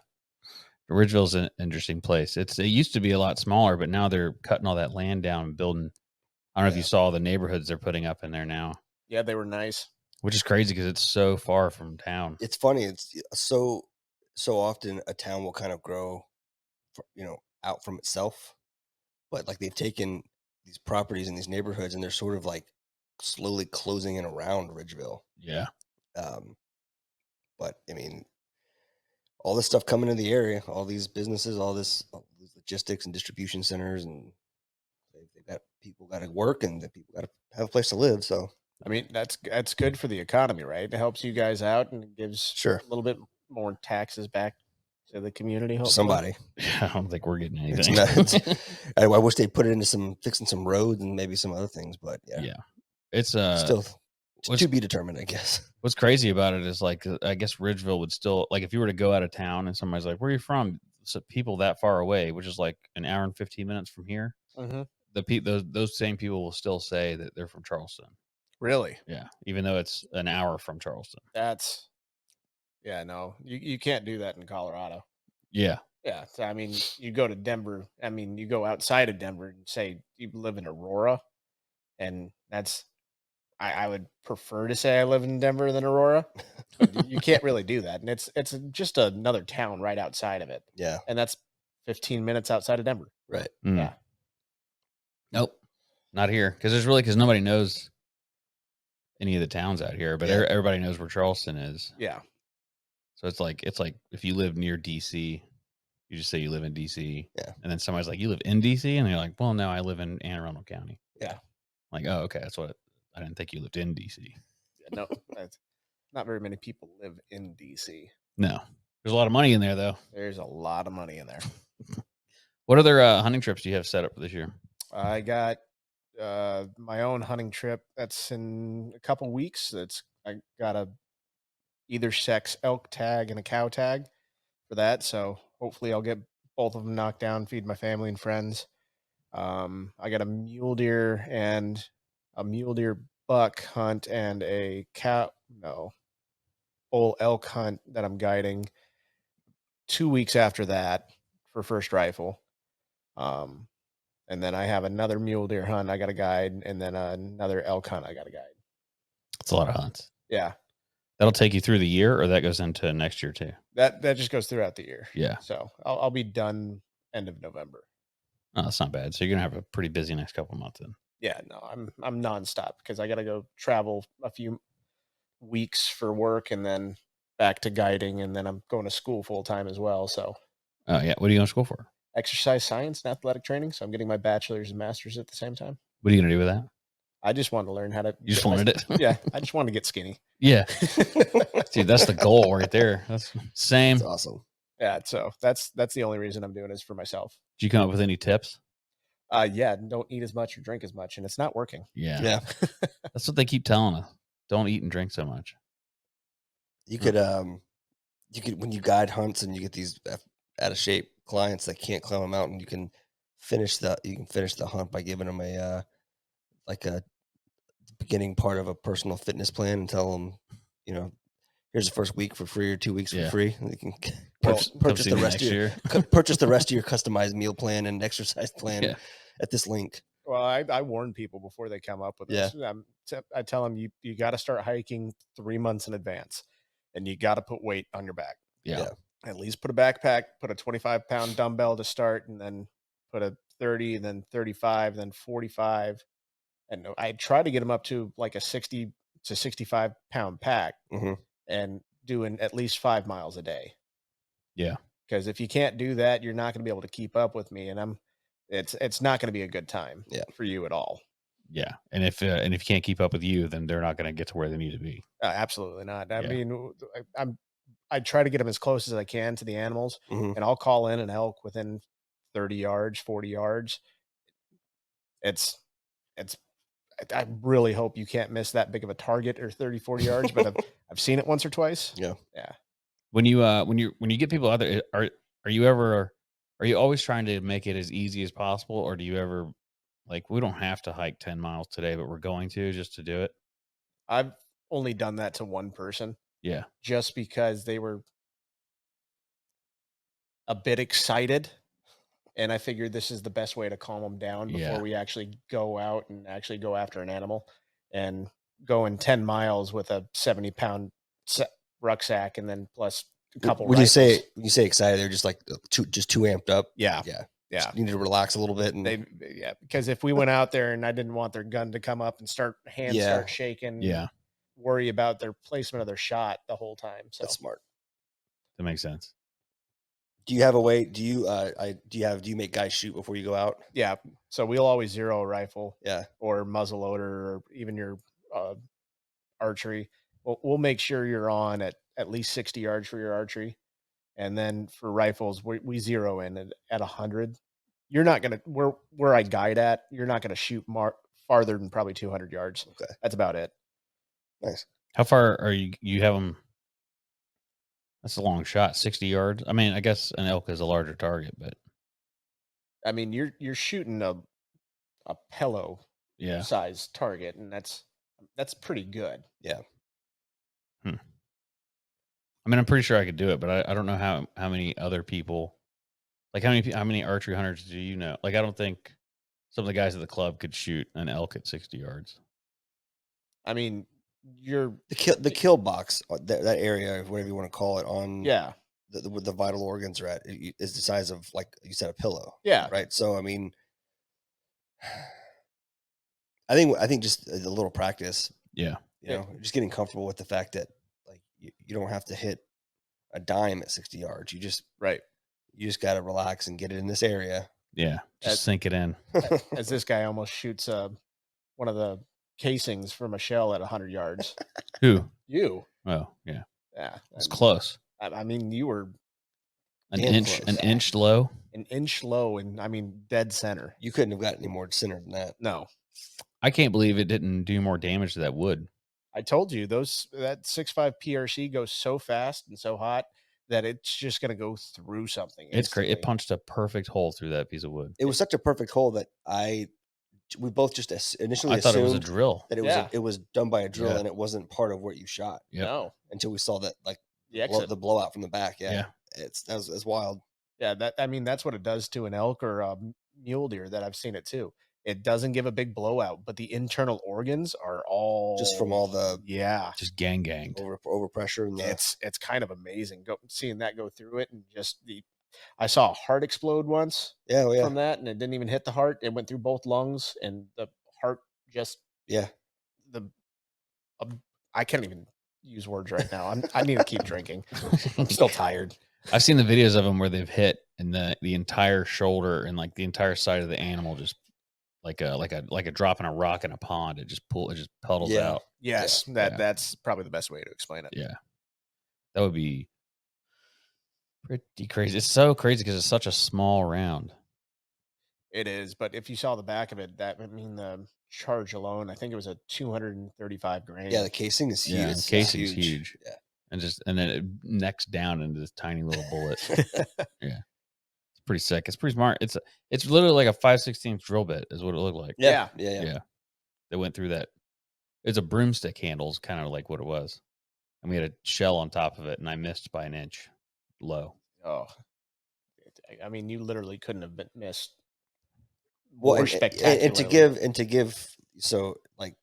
Ridgeville's an interesting place. It used to be a lot smaller, but now they're cutting all that land down and building. I don't know if you saw the neighborhoods they're putting up in there now. Yeah, they were nice. Which is crazy because it's so far from town. It's funny. It's so often a town will kind of grow, out from itself. But like they've taken these properties in these neighborhoods and they're sort of like slowly closing in around Ridgeville. Yeah. But I mean, all this stuff coming to the area, all these businesses, all these logistics and distribution centers, and they've got people got to work and the people got to have a place to live. So I mean, that's good for the economy, right? It helps you guys out and it gives a little bit more taxes back to the community. Hopefully. Somebody. I don't think we're getting anything. I wish they put it into fixing some roads and maybe some other things, but yeah. It's still to be determined, I guess. What's crazy about it is like, I guess Ridgeville would still, like, if you were to go out of town and somebody's like, where are you from? So people that far away, which is like an hour and 15 minutes from here. Those same people will still say that they're from Charleston. Really? Yeah. Even though it's an hour from Charleston. No, you can't do that in Colorado. Yeah. Yeah. So, I mean, you go to Denver. I mean, you go outside of Denver and say you live in Aurora, and that's, I would prefer to say I live in Denver than Aurora, but you can't really do that. And it's just another town right outside of it. Yeah. And that's 15 minutes outside of Denver. Right. Yeah. Nope. Not here. Because nobody knows any of the towns out here, but everybody knows where Charleston is. Yeah. So it's like if you live near DC, you just say you live in DC. Yeah. And then somebody's like, you live in DC? And they're like, well, no, I live in Anne Arundel County. Yeah. Like, oh, okay. That's what I didn't think you lived in DC. No, not very many people live in DC. No. There's a lot of money in there, though. There's a lot of money in there. What other hunting trips do you have set up for this year? I got my own hunting trip. That's in a couple weeks. I got a either sex elk tag and a cow tag for that. So hopefully I'll get both of them knocked down, feed my family and friends. I got a mule deer and a mule deer buck hunt and a bull elk hunt that I'm guiding 2 weeks after that for first rifle. Um, and then I have another mule deer hunt I got to guide, and then another elk hunt I got to guide. It's a lot of hunts. Yeah, That'll take you through the year, or that goes into next year too. that just goes throughout the year. Yeah. So I'll be done end of November. Oh, that's not bad. So you're gonna have a pretty busy next couple of months then. Yeah, no, I'm nonstop because I got to go travel a few weeks for work and then back to guiding, and then I'm going to school full time as well. So Oh yeah. What are you going to school for? exercise science and athletic training. So I'm getting my bachelor's and master's at the same time. What are you gonna do with that? I just wanted to learn how to. You just wanted it? Yeah, I just wanted to get skinny. Yeah. Dude, that's the goal right there. That's same. That's awesome. Yeah, so that's the only reason I'm doing it is for myself. Did you come up with any tips? Yeah, don't eat as much or drink as much, and it's not working. Yeah. Yeah. That's what they keep telling us. Don't eat and drink so much. You could when you guide hunts and you get these out of shape clients that can't climb a mountain, you can finish the hunt by giving them a like a beginning part of a personal fitness plan and tell them, here's the first week for free or 2 weeks for Yeah. free. And they can Well, purchase the Come rest see of me your next year. purchase the rest of your customized meal plan and exercise plan Yeah. at this link. Well, I warn people before they come up with this. I tell them you got to start hiking 3 months in advance, and you got to put weight on your back. Yeah. At least put a backpack, put a 25-pound dumbbell to start, and then put a 30, then 35, then 45. And I try to get them up to like a 60 to 65-pound pack Mhm. and doing at least 5 miles a day. Yeah. Because if you can't do that, you're not going to be able to keep up with me, and it's not going to be a good time for you at all. Yeah. And if you can't keep up with you, then they're not going to get to where they need to be. Absolutely not. I Yeah. mean, I try to get them as close as I can to the animals, Mhm. and I'll call in an elk within 30 yards, 40 yards. It's I really hope you can't miss that big of a target or 30, 40 yards, but I've seen it once or twice. Yeah. Yeah. When you get people out there, are you always trying to make it as easy as possible, or do you ever like, we don't have to hike 10 miles today, but we're going to just to do it? I've only done that to one person Yeah. just because they were a bit excited. And I figured this is the best way to calm them down before Yeah. we actually go out and actually go after an animal. And going 10 miles with a 70-pound rucksack and then plus a couple When you say rifles. excited, they're just like too amped up. Yeah. Yeah. Yeah. Just need to relax a little bit and Because if we went out there and I didn't want their gun to come up and start shaking, Yeah. worry about their placement of their shot the whole time. So that's smart. That makes sense. Do you have a way? Do you make guys shoot before you go out? yeah. So we'll always zero a rifle Yeah. or muzzle loader or even your archery. We'll make sure you're on at least 60 yards for your archery. And then for rifles, we zero in at 100. You're not going to, where I guide at, you're not going to shoot farther than probably 200 yards. Okay. That's about it. Nice. How far are you have them? That's a long shot, 60 yards. I mean, I guess an elk is a larger target, but I mean, you're shooting a pillow yeah. size target, and that's pretty good. Yeah. I mean, I'm pretty sure I could do it, but I don't know how many other people, like how many archery hunters do you know? Like, I don't think some of the guys at the club could shoot an elk at 60 yards. I mean, you're The kill box, that area, whatever you want to call it, on yeah, where the vital organs are at, is the size of, like you said, a pillow. yeah, Right. So I mean, I think just a little practice. Yeah. Just getting comfortable with the fact that like you don't have to hit a dime at 60 yards. You just got to relax and get it in this area. Yeah. Just sink it in. As this guy almost shoots one of the casings from a shell at 100 yards. Who? You. Oh, yeah. Yeah. It's close. I mean, you were An inch low. An inch low, and I mean dead center. You couldn't have gotten any more center than that. No. I can't believe it didn't do more damage to that wood. I told you that 6.5 PRC goes so fast and so hot that it's just gonna go through something It's great. It instantly. punched a perfect hole through that piece of wood. It was such a perfect hole that we both just initially I thought it was a assumed drill. that Yeah. it was done by a drill Yeah. and it wasn't part of what you shot Yep. No. until we saw that The exit. the blowout from the back. Yeah, Yeah. that's wild. Yeah, that's what it does to an elk or a mule deer that I've seen it too. It doesn't give a big blowout, but the internal organs are all Just from all the Just ganged. over pressure and it's kind of amazing seeing that go through it, and just I saw a heart explode once yeah from that, and it didn't even hit the heart. It went through both lungs, and the heart just yeah. the I can't even use words right now. I need to keep drinking. I'm still tired. I've seen the videos of them where they've hit and the entire shoulder and like the entire side of the animal just like a dropping a rock in a pond. It just puddles Yeah. out. Yes, Yeah. that's probably the best way to explain it. Yeah. That would be pretty crazy. It's so crazy because it's such a small round. It is, but if you saw the back of it, that would mean the charge alone, I think it was a 235 grain. Yeah, the casing is huge. Yeah, the It's casing's huge. Yeah. And then it necks down into this tiny little bullet. Yeah. It's pretty sick. It's pretty smart. It's literally like a 5/16 drill bit is what it looked like. Yeah. Yeah. They went through that. It's a broomstick handle is kind of like what it was. And we had a shell on top of it, and I missed by an inch low. Oh, I mean, you literally couldn't have missed Well, more spectacular. and to give so like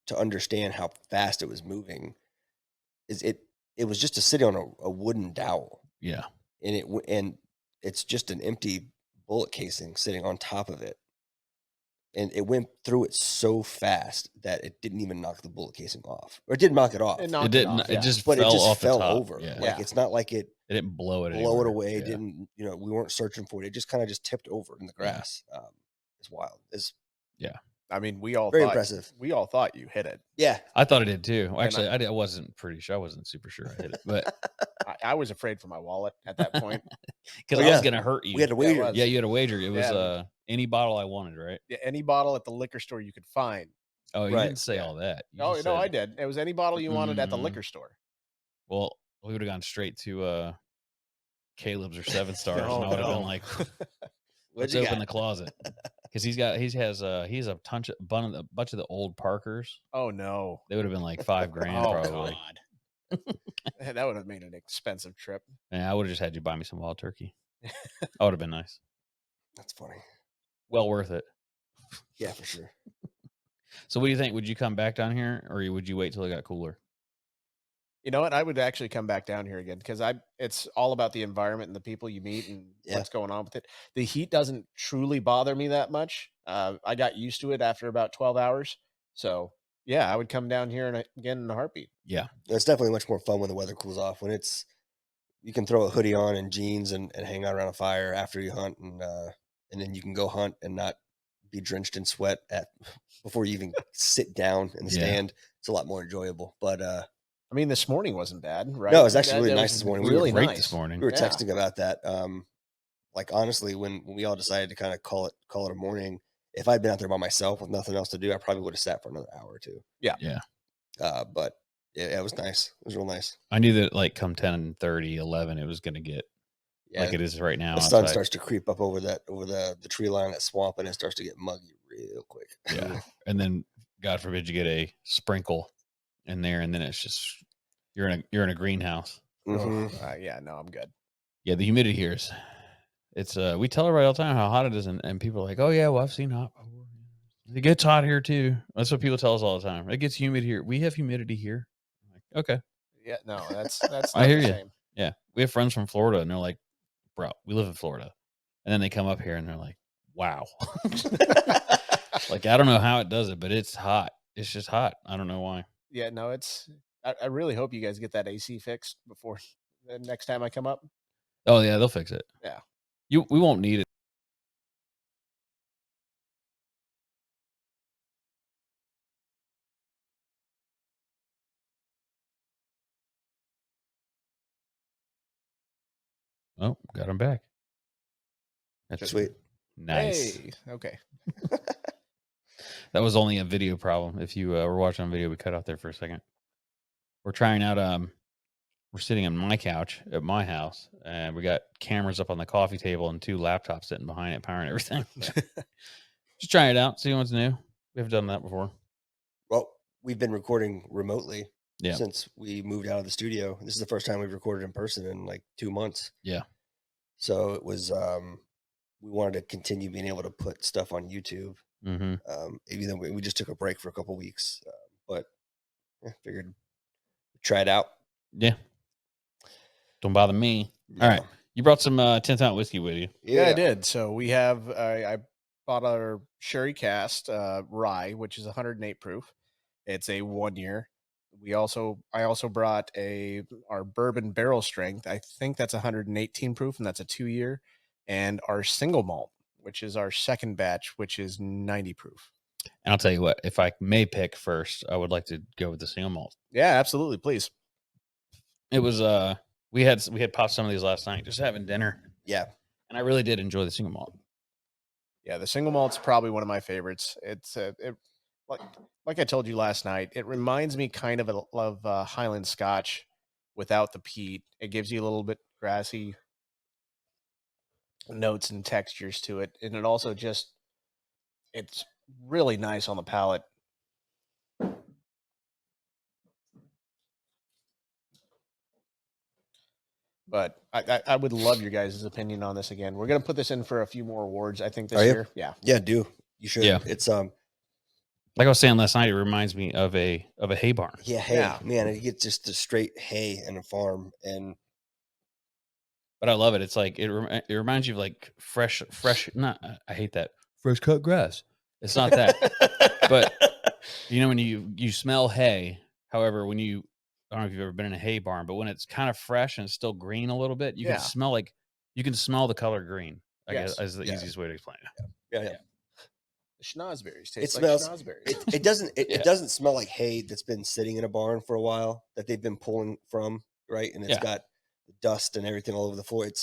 to understand how fast it was moving is it was just sitting on a wooden dowel, Yeah. and it's just an empty bullet casing sitting on top of it, and it went through it so fast that it didn't even knock the bullet casing off, or it didn't knock it off. It It knocked didn't. off, It yeah. just But fell it just off fell the top. over. Yeah. Like it's not like it It didn't blow it blow it anywhere. away. It Yeah. didn't, we weren't searching for it. It just kind of just tipped over in the grass. It's wild. It's I mean, we all very thought impressive. we all thought you hit it. Yeah. I thought I did too. Well, And actually, I wasn't pretty sure. I wasn't super sure I hit it, but I was afraid for my wallet at that point. because Oh, I was yeah. gonna hurt you. We had to Yeah, it wager. was. Yeah, you had a wager. It was Yeah. any bottle I wanted, right? Yeah, any bottle at the liquor store you could find. Oh, you Right. didn't say Yeah. all that. You No, just no, said- I did. It was any bottle you wanted at the Mm. liquor store. Well, we would have gone straight to Caleb's or 7 Stars, and I No, would have been no. like, What'd "Let's you open got? the closet," because he has a bunch of the old Parkers. Oh no. They would have been like $5,000 Oh probably. God. That would have made an expensive trip. And I would have just had you buy me some wild turkey. That would have been nice. That's funny. Well worth it. Yeah, for sure. So, what do you think? Would you come back down here, or would you wait till it got cooler? You know what? I would actually come back down here again because it's all about the environment and the people you meet and Yeah. what's going on with it. The heat doesn't truly bother me that much. I got used to it after about 12 hours. So yeah, I would come down here again in a heartbeat. Yeah, It's definitely much more fun when the weather cools off. When you can throw a hoodie on and jeans and hang out around a fire after you hunt, and then you can go hunt and not be drenched in sweat before you even sit down in the Yeah. stand. It's a lot more enjoyable. But I mean, this morning wasn't bad, right? No, it was actually really That nice was this morning. We Really were great nice this morning. we were Yeah. texting about that. Like honestly, when we all decided to kind of call it a morning, if I'd been out there by myself with nothing else to do, I probably would have sat for another hour or two. yeah. But it was nice. It was real nice. I knew that like come 10:30, 11, it was going to get Yeah, like it is right now. the sun outside. starts to creep up over the tree line, that swamp, and it starts to get muggy real quick. Yeah, and then God forbid you get a sprinkle in there, and then it's just you're in a greenhouse. Mhm. Yeah, no, I'm good. Yeah, the humidity here is it's we tell everybody all the time how hot it is, and people are like, oh yeah, well I've seen hot before. It gets hot here too. That's what people tell us all the time. It gets humid here. We have humidity here. I'm like, okay, Yeah, no, that's not I hear the you. same. Yeah, we have friends from Florida, and they're like, bro, we live in Florida, and then they come up here and they're like, wow. Like, I don't know how it does it, but it's hot. It's just hot. I don't know why. Yeah, no, I really hope you guys get that AC fixed before the next time I come up. Oh yeah, they'll fix it. Yeah. We won't need it. Oh, got him back. That's Sweet. nice. Hey, okay. That was only a video problem. If you were watching on video, we cut out there for a second. We're trying out we're sitting on my couch at my house, and we got cameras up on the coffee table and 2 laptops sitting behind it, powering everything. Just trying it out, see what's new. We haven't done that before. Well, we've been recording remotely Yeah. since we moved out of the studio. This is the first time we've recorded in person in like 2 months. Yeah. So it was, we wanted to continue being able to put stuff on YouTube. Mm-hmm. Even though we just took a break for a couple weeks, but figured try it out. Yeah. Don't bother me. No. All right. You brought some 10th Out whiskey with you. Yeah, I did. So we have I bought our Sherry Cast rye, which is 108 proof. It's a 1 year. I also brought our bourbon barrel strength. I think that's 118 proof, and that's a 2 year. And our single malt, which is our second batch, which is 90 proof. And I'll tell you what, if I may pick first, I would like to go with the single malt. Yeah, absolutely. Please. It was we had popped some of these last night, just having dinner. Yeah. And I really did enjoy the single malt. Yeah, the single malt's probably one of my favorites. It's like I told you last night, it reminds me kind of Highland Scotch without the peat. It gives you a little bit grassy notes and textures to it, and it also it's really nice on the palate. But I would love your guys' opinion on this again. We're gonna put this in for a few more awards, I think, this year. Yeah. Yeah, do. You should. Yeah. It's like I was saying last night, it reminds me of a hay barn. Yeah, hay. Yeah. Man, you get just a straight hay in a farm, and But I love it. It's like it reminds you of like fresh. Not I hate that fresh cut grass. It's not that. But you know when you smell hay. However, when you I don't know if you've ever been in a hay barn, but when it's kind of fresh and it's still green a little bit, you Yeah. can smell the color green. I Yes. guess is the Yeah. easiest way to explain it. yeah. The schnozberries taste It like smells- schnozberries. It doesn't Yeah. it doesn't smell like hay that's been sitting in a barn for a while that they've been pulling from, right? And it's Yeah. got dust and everything all over the floor. It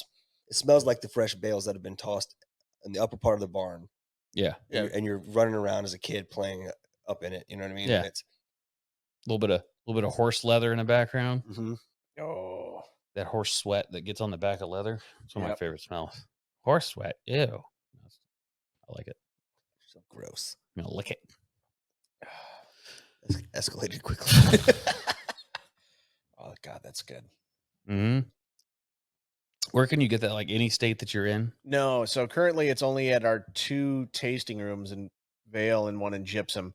smells like the fresh bales that have been tossed in the upper part of the barn. Yeah, And you're running around as a kid playing up in it. You know what I mean? Yeah. And it's a little bit of horse leather in the background. Oh, That horse sweat that gets on the back of leather. It's one of my Yep. favorite smells. Horse sweat. Ew. I like it. so gross. I'm gonna lick it. Escalated quickly. oh God, that's good. Mm-hmm. Where can you get that? Like any state that you're in? No, so currently it's only at our 2 tasting rooms in Vale and one in Gypsum.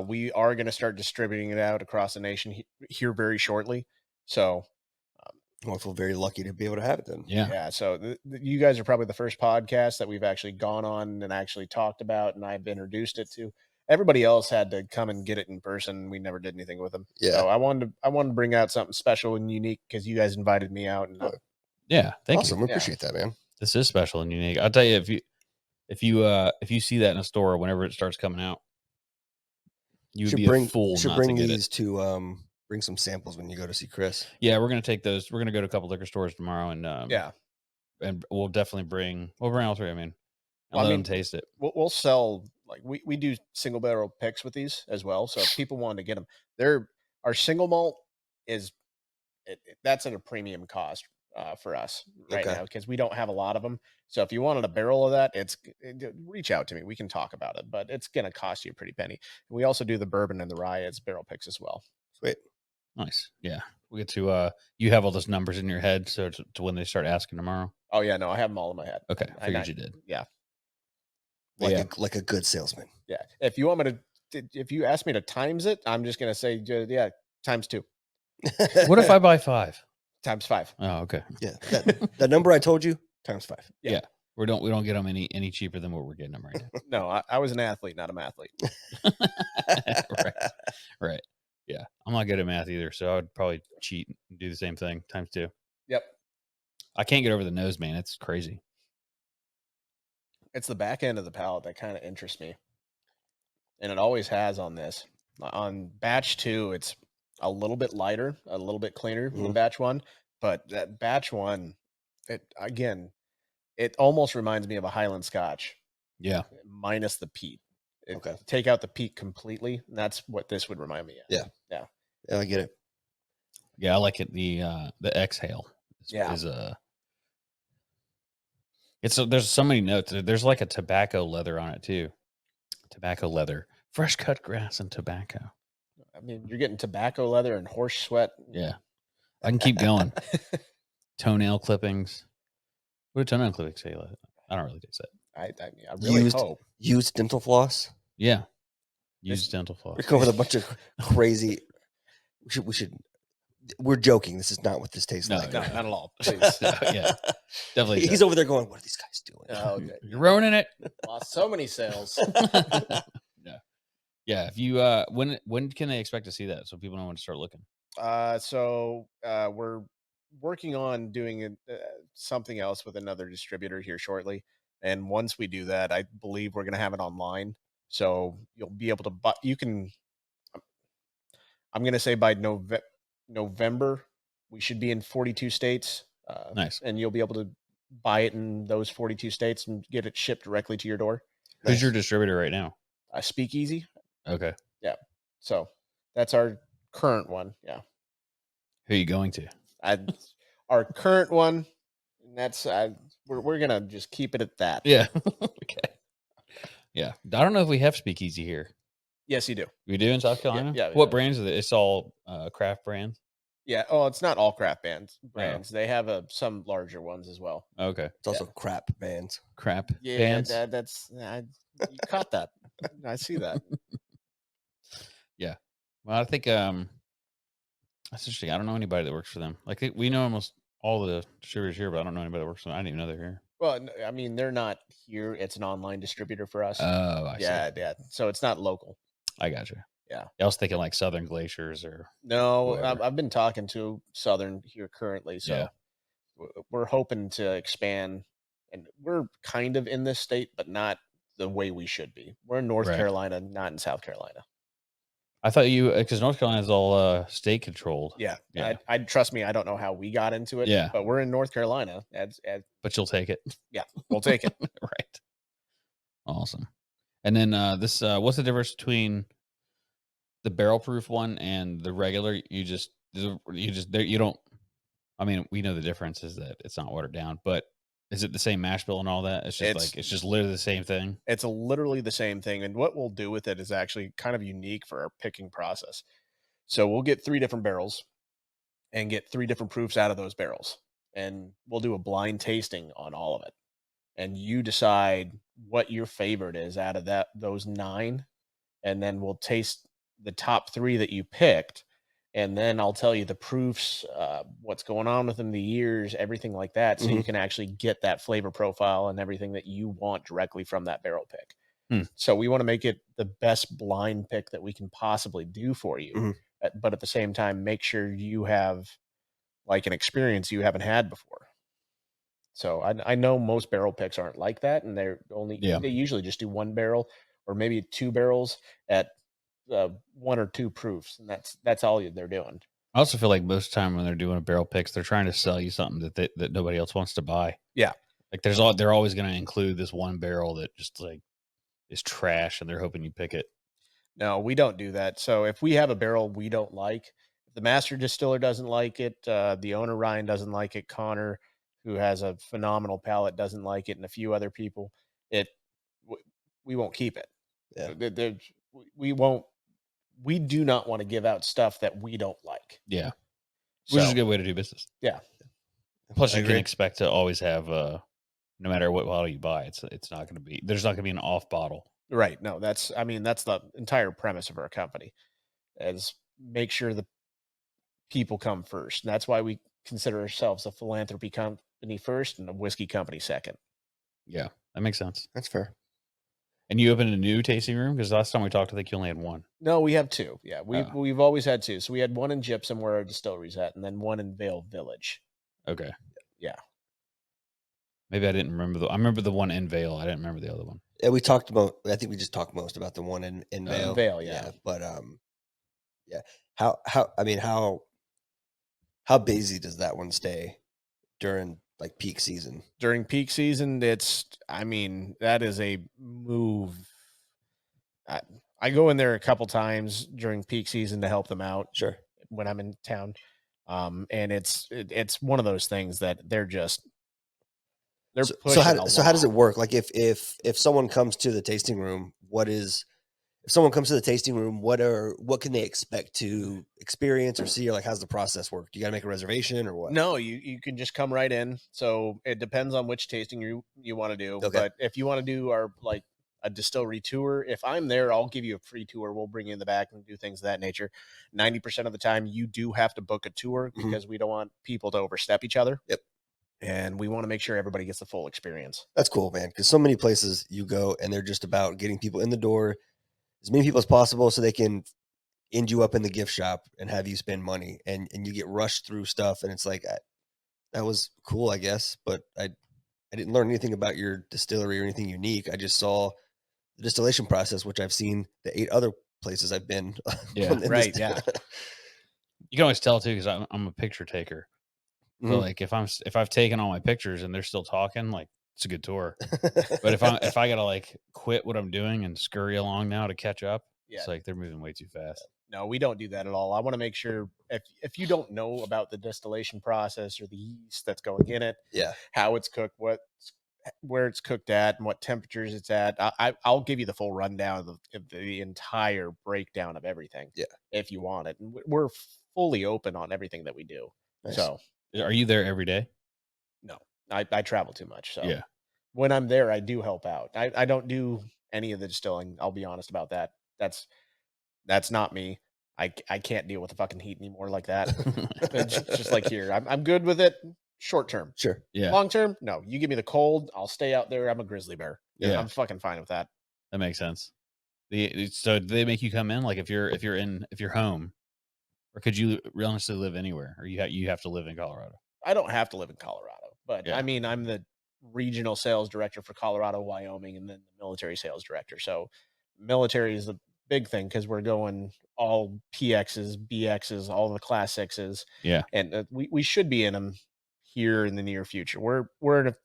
We are going to start distributing it out across the nation here very shortly. So, I feel very lucky to be able to have it then. Yeah. So you guys are probably the first podcast that we've actually gone on and actually talked about, and I've introduced it to. Everybody else had to come and get it in person. We never did anything with them. Yeah. So I wanted to bring out something special and unique because you guys invited me out. And Yeah. Thank Awesome. you. We appreciate that, man. This is special and unique. I'll tell you, if you see that in a store whenever it starts coming out, you would be a fool should not bring to get these it. to bring some samples when you go to see Chris. Yeah, we're gonna take those. We're gonna go to a couple liquor stores tomorrow, and and we'll definitely bring all three. I mean, and let them taste it. We'll sell, like we do single barrel picks with these as well. So if people want to get them, our single malt is that's at a premium cost for us right now because we don't have a lot of them. So if you wanted a barrel of that, reach out to me. We can talk about it, but it's going to cost you a pretty penny. We also do the bourbon and the rye as barrel picks as well. Sweet. Nice. Yeah. We get to, you have all those numbers in your head. So to when they start asking tomorrow. Oh yeah. No, I have them all in my head. Okay. I figured you did. Yeah. Like a good salesman. Yeah. If you want me if you ask me to times it, I'm just going to say, yeah, times 2. What if I buy 5? Times 5. Oh, okay. Yeah. That number I told you, times 5. Yeah. We don't get them any cheaper than what we're getting them right now. No, I was an athlete, not a mathlete. Right. Yeah. I'm not good at math either. So I would probably cheat and do the same thing times 2. Yep. I can't get over the nose, man. It's crazy. It's the back end of the palate that kind of interests me. And it always has on this. On batch 2, it's a little bit lighter, a little bit cleaner than batch 1. But that batch 1, it almost reminds me of a Highland Scotch. Yeah. Minus the peat. Okay. Take out the peat completely. And that's what this would remind me of. Yeah, I get it. Yeah, I like it. The exhale Yeah. is there's so many notes. There's like a tobacco leather on it too. Tobacco leather, fresh cut grass and tobacco. I mean, you're getting tobacco leather and horse sweat. Yeah, I can keep going. Toenail clippings. What do toenail clippings say? I don't really taste that. I really hope. Used dental floss. Yeah, This- used dental We're floss. going with a bunch of crazy. We should. We're joking. This is not what this tastes No, like. No, not at all. Please. Yeah, definitely. He's over there going, "What are these guys doing?" Oh, okay. You're ruining it. Lost so many sales. Yeah. If you when can they expect to see that so people know when to start looking? We're working on doing something else with another distributor here shortly, and once we do that, I believe we're going to have it online, so you'll be able to buy. You can. I'm going to say by November we should be in 42 states. Nice. And you'll be able to buy it in those 42 states and get it shipped directly to your door. Who's your distributor right now? Speakeasy. Okay. Yeah. So that's our current one. Yeah. Who are you going to? Our current one. And that's we're gonna just keep it at that. Yeah. Okay. Yeah. I don't know if we have Speakeasy here. Yes, you do. We do in South Carolina? Yeah, What yeah. brands are they? It's all craft brands? Yeah. Oh, it's not all craft brands. They have some larger ones as well. Okay. It's also crap bands. Crap Yeah, bands? you caught that. I see that. Yeah. Well, I think that's interesting. I don't know anybody that works for them. Like we know almost all the distributors here, but I don't know anybody that works for them. I didn't even know they're here. Well, I mean, they're not here. It's an online distributor for us. Oh, I see. Yeah. So it's not local. I got you. Yeah. I was thinking like Southern Glaciers or No, whoever. I've been talking to Southern here currently, so Yeah. we're hoping to expand, and we're kind of in this state, but not the way we should be. We're in North Right. Carolina, not in South Carolina. I thought you because North Carolina is all state controlled. Yeah. Yeah. I trust me. I don't know how we got into it. Yeah. But we're in North Carolina. But you'll take it. Yeah, we'll take it. Right. Awesome. And then this what's the difference between the barrel proof one and the regular? You don't I mean, we know the difference is that it's not watered down, but is it the same mash bill and all that? It's just literally the same thing. It's literally the same thing. And what we'll do with it is actually kind of unique for our picking process. So we'll get 3 different barrels and get 3 different proofs out of those barrels. And we'll do a blind tasting on all of it. And you decide what your favorite is out of those 9. And then we'll taste the top 3 that you picked. And then I'll tell you the proofs, what's going on with them, the years, everything like that. So you can actually get that flavor profile and everything that you want directly from that barrel pick. So we want to make it the best blind pick that we can possibly do for you. But at the same time, make sure you have like an experience you haven't had before. So I know most barrel picks aren't like that, and they usually just do 1 barrel or maybe 2 barrels at 1 or 2 proofs, and that's all they're doing. I also feel like most of the time when they're doing a barrel picks, they're trying to sell you something that nobody else wants to buy. Yeah. Like they're always going to include this 1 barrel that just like is trash, and they're hoping you pick it. No, we don't do that. So if we have a barrel we don't like, if the master distiller doesn't like it, the owner Ryan doesn't like it, Connor, who has a phenomenal palate, doesn't like it, and a few other people, we won't keep it. Yeah. We won't. We do not want to give out stuff that we don't like. Yeah. Which is a good way to do business. Yeah. Plus, you can expect to always have, no matter what bottle you buy, there's not going to be an off bottle. Right. No, that's the entire premise of our company, is make sure the people come first. And that's why we consider ourselves a philanthropy company first and a whiskey company second. Yeah, that makes sense. That's fair. And you opened a new tasting room? Because last time we talked, I think you only had 1. No, we have 2. Yeah, we've always had 2. So we had 1 in Gypsum where our distillery's at, and then 1 in Vale Village. Okay. Yeah. Maybe I didn't remember I remember the one in Vale. I didn't remember the other one. Yeah, we talked about. I think we just talked most about the one in Vale. Vale, yeah. But yeah. How busy does that one stay during like peak season? During peak season, that is a move. I go in there a couple times during peak season to help them out. Sure. When I'm in town. And it's one of those things that they're So, pushing a so how does lot. it work? Like if someone comes to the tasting room, if someone comes to the tasting room, what can they expect to experience or see? Or like, how's the process work? Do you got to make a reservation or what? No, you can just come right in. So it depends on which tasting you want to do. Okay. But if you want to do our like a distillery tour, if I'm there, I'll give you a free tour. We'll bring you in the back and do things of that nature. 90% of the time, you do have to book a tour Mhm. because we don't want people to overstep each other. Yep. And we want to make sure everybody gets the full experience. That's cool, man. Because so many places you go and they're just about getting people in the door, as many people as possible, so they can end you up in the gift shop and have you spend money, and you get rushed through stuff, and it's like that was cool, I guess, but I didn't learn anything about your distillery or anything unique. I just saw the distillation process, which I've seen the 8 other places I've been. Yeah. in Right. this- Yeah. You can always tell too because I'm a picture taker. So Mhm. like if I've taken all my pictures and they're still talking, like it's a good tour. But if I gotta like quit what I'm doing and scurry along now to catch up, Yeah. it's like they're moving way too fast. No, we don't do that at all. I want to make sure if you don't know about the distillation process or the yeast that's going in it, Yeah. how it's cooked, where it's cooked at, and what temperatures it's at, I'll give you the full rundown of the entire breakdown of everything. Yeah. If you want it, and we're fully open on everything that we do. Nice. So Are you there every day? no, I travel too much. So Yeah. when I'm there, I do help out. I don't do any of the distilling. I'll be honest about that. That's not me. I can't deal with the fucking heat anymore like that. It's just like here. I'm good with it short term. Sure. Yeah. Long term, no. You give me the cold, I'll stay out there. I'm a grizzly bear. Yeah. I'm fucking fine with that. That makes sense. So do they make you come in like if you're home, or could you honestly live anywhere, or you have to live in Colorado? I don't have to live in Colorado, but Yeah. I mean, I'm the regional sales director for Colorado, Wyoming, and then the military sales director. So military is the big thing because we're going all PXs, BXs, all the class sixes. Yeah. And we should be in them here in the near future. We're in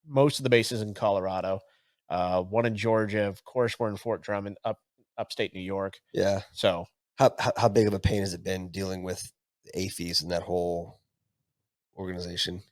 most of the bases in Colorado, one in Georgia. Of course, we're in Fort Drummond, upstate New York. Yeah. So How big of a pain has it been dealing with the AFES and that whole organization?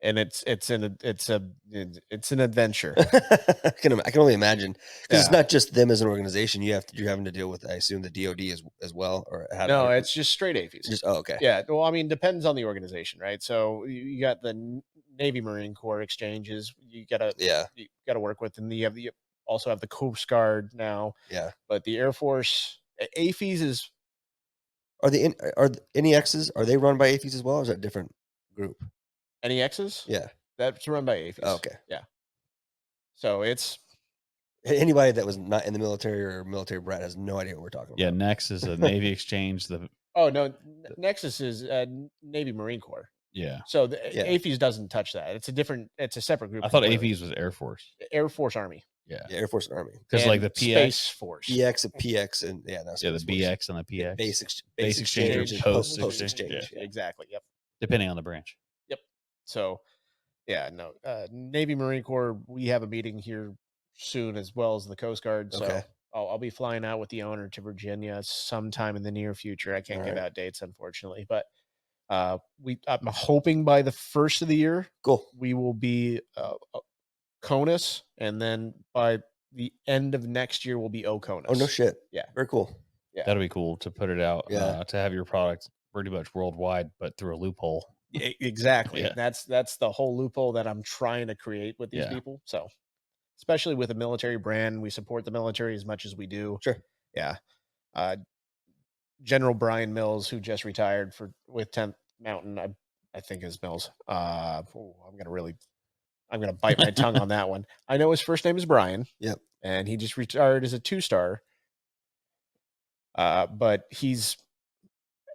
and it's an adventure. I can only imagine, because it's Yeah. not just them as an organization. You're having to deal with, I assume, the DoD as well, or No, it's just straight AFES. just okay. Yeah, well, I mean, depends on the organization, right? So you got the Navy Marine Corps exchanges. You gotta work with, and you also have the Coast Guard now. Yeah. But the Air Force AFES is Are NEXs, are they run by AFES as well, or is that a different group? NEXs. Yeah. That's run by AFES. Oh, okay. Yeah. So it's Anybody that was not in the military or military brat has no idea what we're talking Yeah. about. Next is a Navy exchange. oh no, Nexus is Navy Marine Corps. Yeah. So the Yeah. AFES doesn't touch that. It's a separate group. I thought completely. AVs was Air Force. Air Force Army. Yeah. Yeah, Air Force and Army. Because like and the PX, Space Force. BX and PX, and yeah, the Space Force. BX and the PX, Base exchange, and post post exchange. exchange. Yeah. Exactly. Yep. Depending on the branch. So, yeah, no, Navy Marine Corps. We have a meeting here soon, as well as the Coast Guard. So Okay. I'll be flying out with the owner to Virginia sometime in the near future. I can't All give right. out dates, unfortunately, but I'm hoping by the first of the year Cool. we will be CONUS, and then by the end of next year we'll be OCONUS. Oh, no shit. Yeah. Very cool. Yeah. That'll be cool to put it out. Yeah. To have your product pretty much worldwide, but through a loophole. Exactly. Yeah. That's the whole loophole that I'm trying to create with these Yeah. people. So, especially with a military brand, we support the military as much as we do. Sure. Yeah. General Bryan Mills, who just retired with 10th Mountain, I think his Mills. I'm gonna bite my tongue on that one. I know his first name is Bryan. Yep. And he just retired as a 2-star. But he's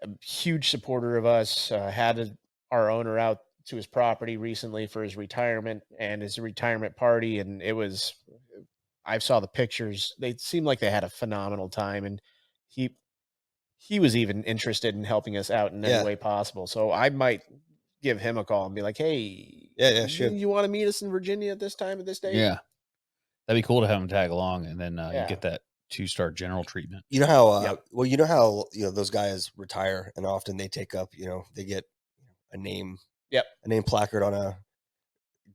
a huge supporter of us. Had our owner out to his property recently for his retirement and his retirement party, and I saw the pictures. They seemed like they had a phenomenal time, and he was even interested in helping us out in any Yeah. way possible. So I might give him a call and be like, "Hey, Yeah, sure. you want to meet us in Virginia at this time at this date?" Yeah. That'd be cool to have them tag along, and then Yeah. you get that 2-star general treatment. You know how Yep. well, you know how those guys retire, and often they take up, they get a name Yep. placard on a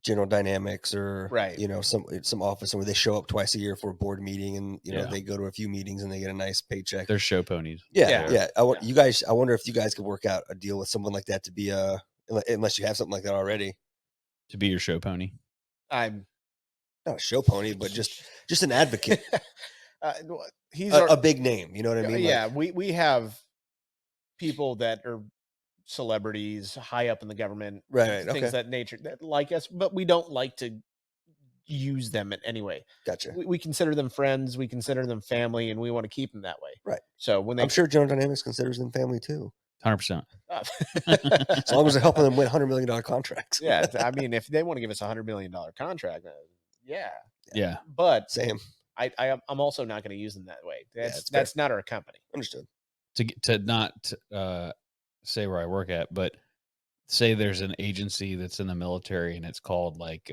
General Dynamics or Right. some office where they show up twice a year for a board meeting, and Yeah. they go to a few meetings and they get a nice paycheck. They're show ponies. Yeah, Yeah. yeah. You guys, I wonder if you guys could work out a deal with someone like that to be unless you have something like that already. To be your show pony. I'm Not a show pony, but just an advocate, he's a big name. You know what I mean? yeah, we have people that are celebrities high up in the government, Right. things Okay. of that nature that like us, but we don't like to use them in any way. Gotcha. We consider them friends, we consider them family, and we want to keep them that way. Right. So when they I'm sure General Dynamics considers them family too, 100%. as long as they're helping them win $100 million contracts. Yeah, I mean, if they want to give us $100 million contract, Yeah. But Same. I'm also not going to use them that way. it's That's not our company. Understood. To not say where I work at, but say there's an agency that's in the military and it's called like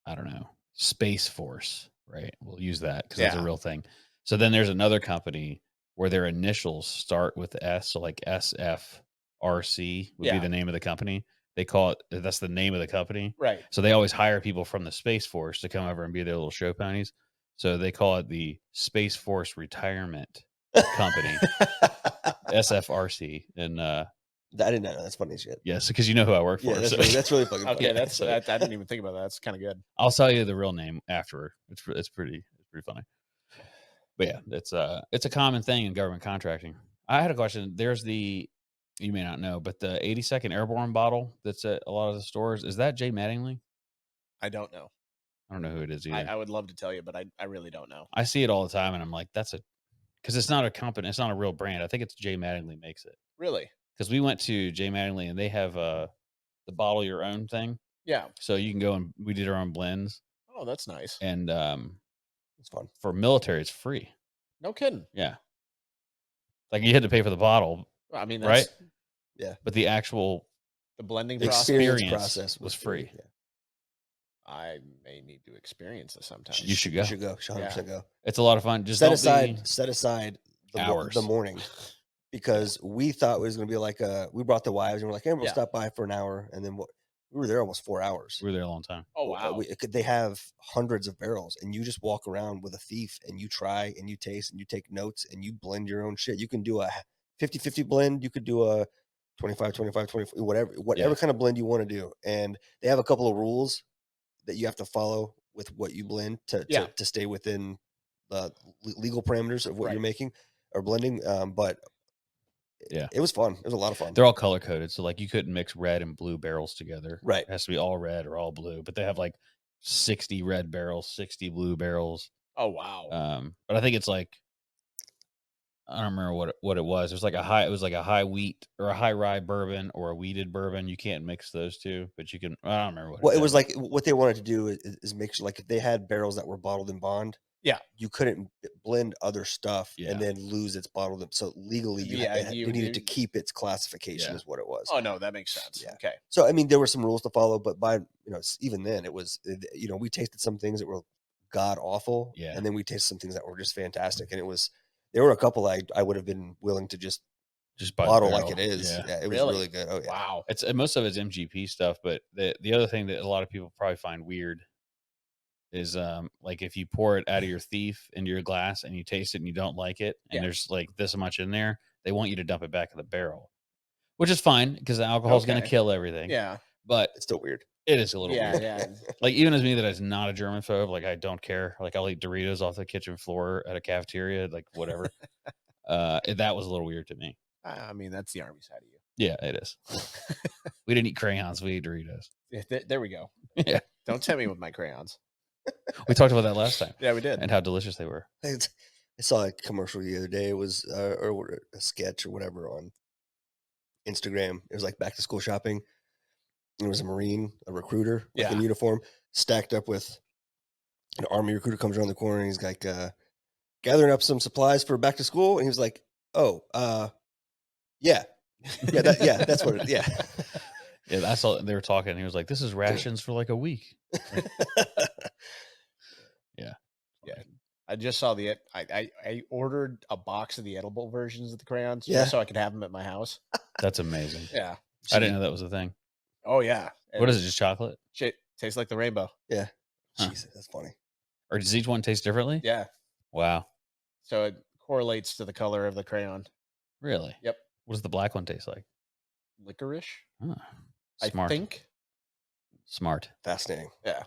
I don't know, Space Force, right? We'll use that because that's a Yeah. real thing. So then there's another company where their initials start with S, so like SFRC would be Yeah. the name of the company. They call it, that's the name of the company. Right. So they always hire people from the Space Force to come over and be their little show ponies. So they call it the Space Force Retirement Company, SFRC. And I didn't know. That's funny as shit. yes, because you know who I work for. Yeah, so- that's really fucking Okay, funny. that's I didn't even think about that. That's kind of good. I'll tell you the real name after. It's pretty funny. But yeah, it's a common thing in government contracting. I had a question. There's you may not know, but the 82nd Airborne bottle that's at a lot of the stores, is that Jay Mattingly? I don't know. I don't know who it is either. I would love to tell you, but I really don't know. I see it all the time, and I'm like, because it's not a company, it's not a real brand. I think it's Jay Mattingly makes it. Really? Because we went to Jay Mattingly and they have the bottle your own thing, Yeah. so you can go and we did our own blends, Oh, that's nice. and It's fun. for military it's free. No kidding. Yeah, like you had to pay for the bottle, I mean, right? that's Yeah. But the actual the blending The process. experience process was free. Yeah. I may need to experience this sometime. You should go. You should go. 100% go. It's a lot of fun. Just Set don't aside hours. the morning, because we thought it was going to be like we brought the wives and we're like, hey, we'll Yeah. stop by for an hour, and then we were there almost 4 hours. We were there a long time. Oh wow. They have hundreds of barrels, and you just walk around with a thief and you try and you taste and you take notes and you blend your own shit. You can do a 50-50 blend. You could do a 25-25, 24, whatever kind of blend you want to do. And they have a couple of rules that you have to follow with what you blend to stay within the legal parameters of what you're making or blending. But Yeah. it was fun. It was a lot of fun. They're all color coded, so like you couldn't mix red and blue barrels together. Right. It has to be all red or all blue. But they have like 60 red barrels, 60 blue barrels. Oh wow. But I think it's like I don't remember what it was. It was like a high wheat or a high rye bourbon or a wheated bourbon. You can't mix those two, but you can. I don't remember what. Well, it was like what they wanted to do is make sure, like, if they had barrels that were bottled in bond, you couldn't blend other stuff and then lose its bottled. So legally, you needed to keep its classification, is what it was. Oh no, that makes sense. Yeah. Okay. So I mean, there were some rules to follow, but by even then, it was we tasted some things that were god awful, and then we tasted some things that were just fantastic, and there were a couple I would have been willing to just buy bottle like it is. Yeah, it was really good. Oh yeah. Wow. It's most of it's MGP stuff, but the other thing that a lot of people probably find weird is like if you pour it out of your thief into your glass and you taste it and you don't like it, and there's like this much in there, they want you to dump it back in the barrel, which is fine because the alcohol is going to kill everything. Yeah, but it's still weird. It is a little weird. Yeah. Like even as me that is not a germaphobe, like I don't care. Like I'll eat Doritos off the kitchen floor at a cafeteria, like whatever. That was a little weird to me. I mean, that's the Army side of you. Yeah, it is. We didn't eat crayons. We ate Doritos. There we go. Yeah. Don't tempt me with my crayons. We talked about that last time. Yeah, we did. And how delicious they were. I saw a commercial the other day. It was or a sketch or whatever on Instagram. It was like back to school shopping. It was a Marine, a recruiter, like in uniform, stacked up with an Army recruiter. Comes around the corner and he's like gathering up some supplies for back to school. And he was like, "Oh, that's what it. Yeah, yeah." I saw they were talking. And he was like, "This is rations for like a week." Yeah. I just saw I ordered a box of the edible versions of the crayons Yeah. just so I could have them at my house. That's amazing. Yeah. I didn't know that was a thing. Oh yeah. What is it? Just chocolate? Shit tastes like the rainbow. Yeah. Huh. Jesus, that's funny. Or does each one taste differently? Yeah. Wow. So it correlates to the color of the crayon. Really? Yep. What does the black one taste like? Licorice. Oh, smart. I think. Smart. Fascinating. Yeah.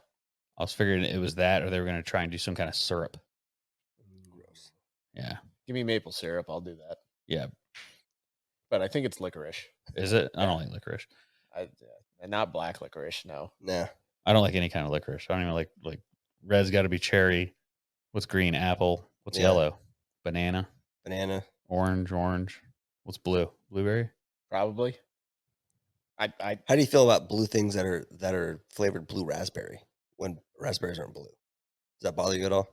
I was figuring it was that, or they were going to try and do some kind of syrup. Gross. Yeah. Give me maple syrup. I'll do that. Yeah. But I think it's licorice. Is it? I don't like licorice. And not black licorice. No. Nah. I don't like any kind of licorice. I don't even like red's got to be cherry. What's green? Apple. What's yellow? Banana. Orange. What's blue? Blueberry. Probably. How do you feel about blue things that are flavored blue raspberry when raspberries aren't blue? Does that bother you at all?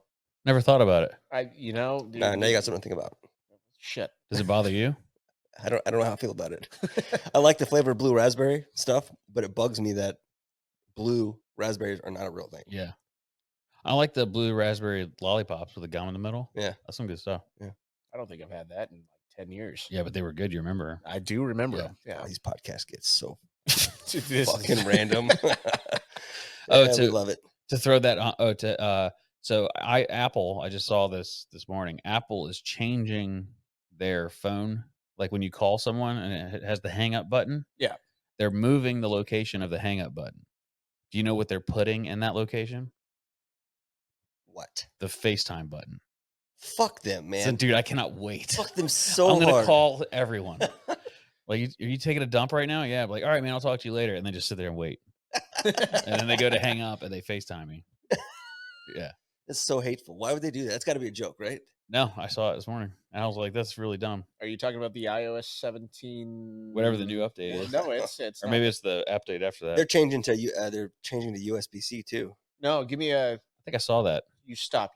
Never thought about it. Now you got something to think about. Shit. Does it bother you? I don't know how I feel about it. I like the flavored blue raspberry stuff, but it bugs me that blue raspberries are not a real thing. Yeah. I like the blue raspberry lollipops with the gum in the middle. Yeah. That's some good stuff. Yeah. I don't think I've had that in like 10 years. Yeah, but they were good. You remember? I do remember Yeah. them. Yeah. Oh, these podcasts get so This fucking is- random. Oh, we love it. To throw that on. So Apple, I just saw this morning. Apple is changing their phone. Like when you call someone and it has the hang up button. Yeah. They're moving the location of the hang up button. Do you know what they're putting in that location? What? The FaceTime button. Fuck them, man. So, dude, I cannot wait. Fuck them so I'm gonna hard. call everyone. Like, are you taking a dump right now? Yeah. I'm like, all right, man, I'll talk to you later. And then just sit there and wait. And then they go to hang up and they FaceTime me. Yeah. It's so hateful. Why would they do that? It's got to be a joke, right? No, I saw it this morning. And I was like, that's really dumb. Are you talking about the iOS 17? Whatever the new update is. No, it's Or not. maybe it's the update after that. They're changing to USB-C too. No, give me a. I think I saw that. You stop.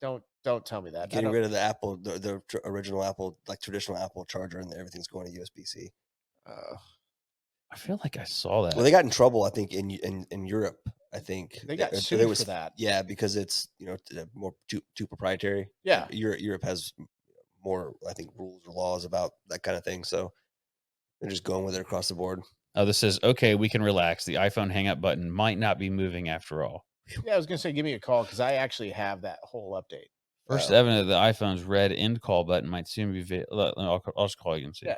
Don't tell me that. I Getting don't- rid of the Apple, the original Apple, like traditional Apple charger, and everything's going to USB-C. I feel like I saw that. Well, they got in trouble, I think, in Europe. I think They got There sued was- for that. Yeah, because it's more too proprietary. Yeah. Europe has more, I think, rules or laws about that kind of thing. So they're just going with it across the board. Oh, this says, okay, we can relax. The iPhone hang up button might not be moving after all. Yeah, I was gonna say, give me a call because I actually have that whole update. First evidence of the iPhone's red end call button might soon be. I'll just call you and see. Yeah.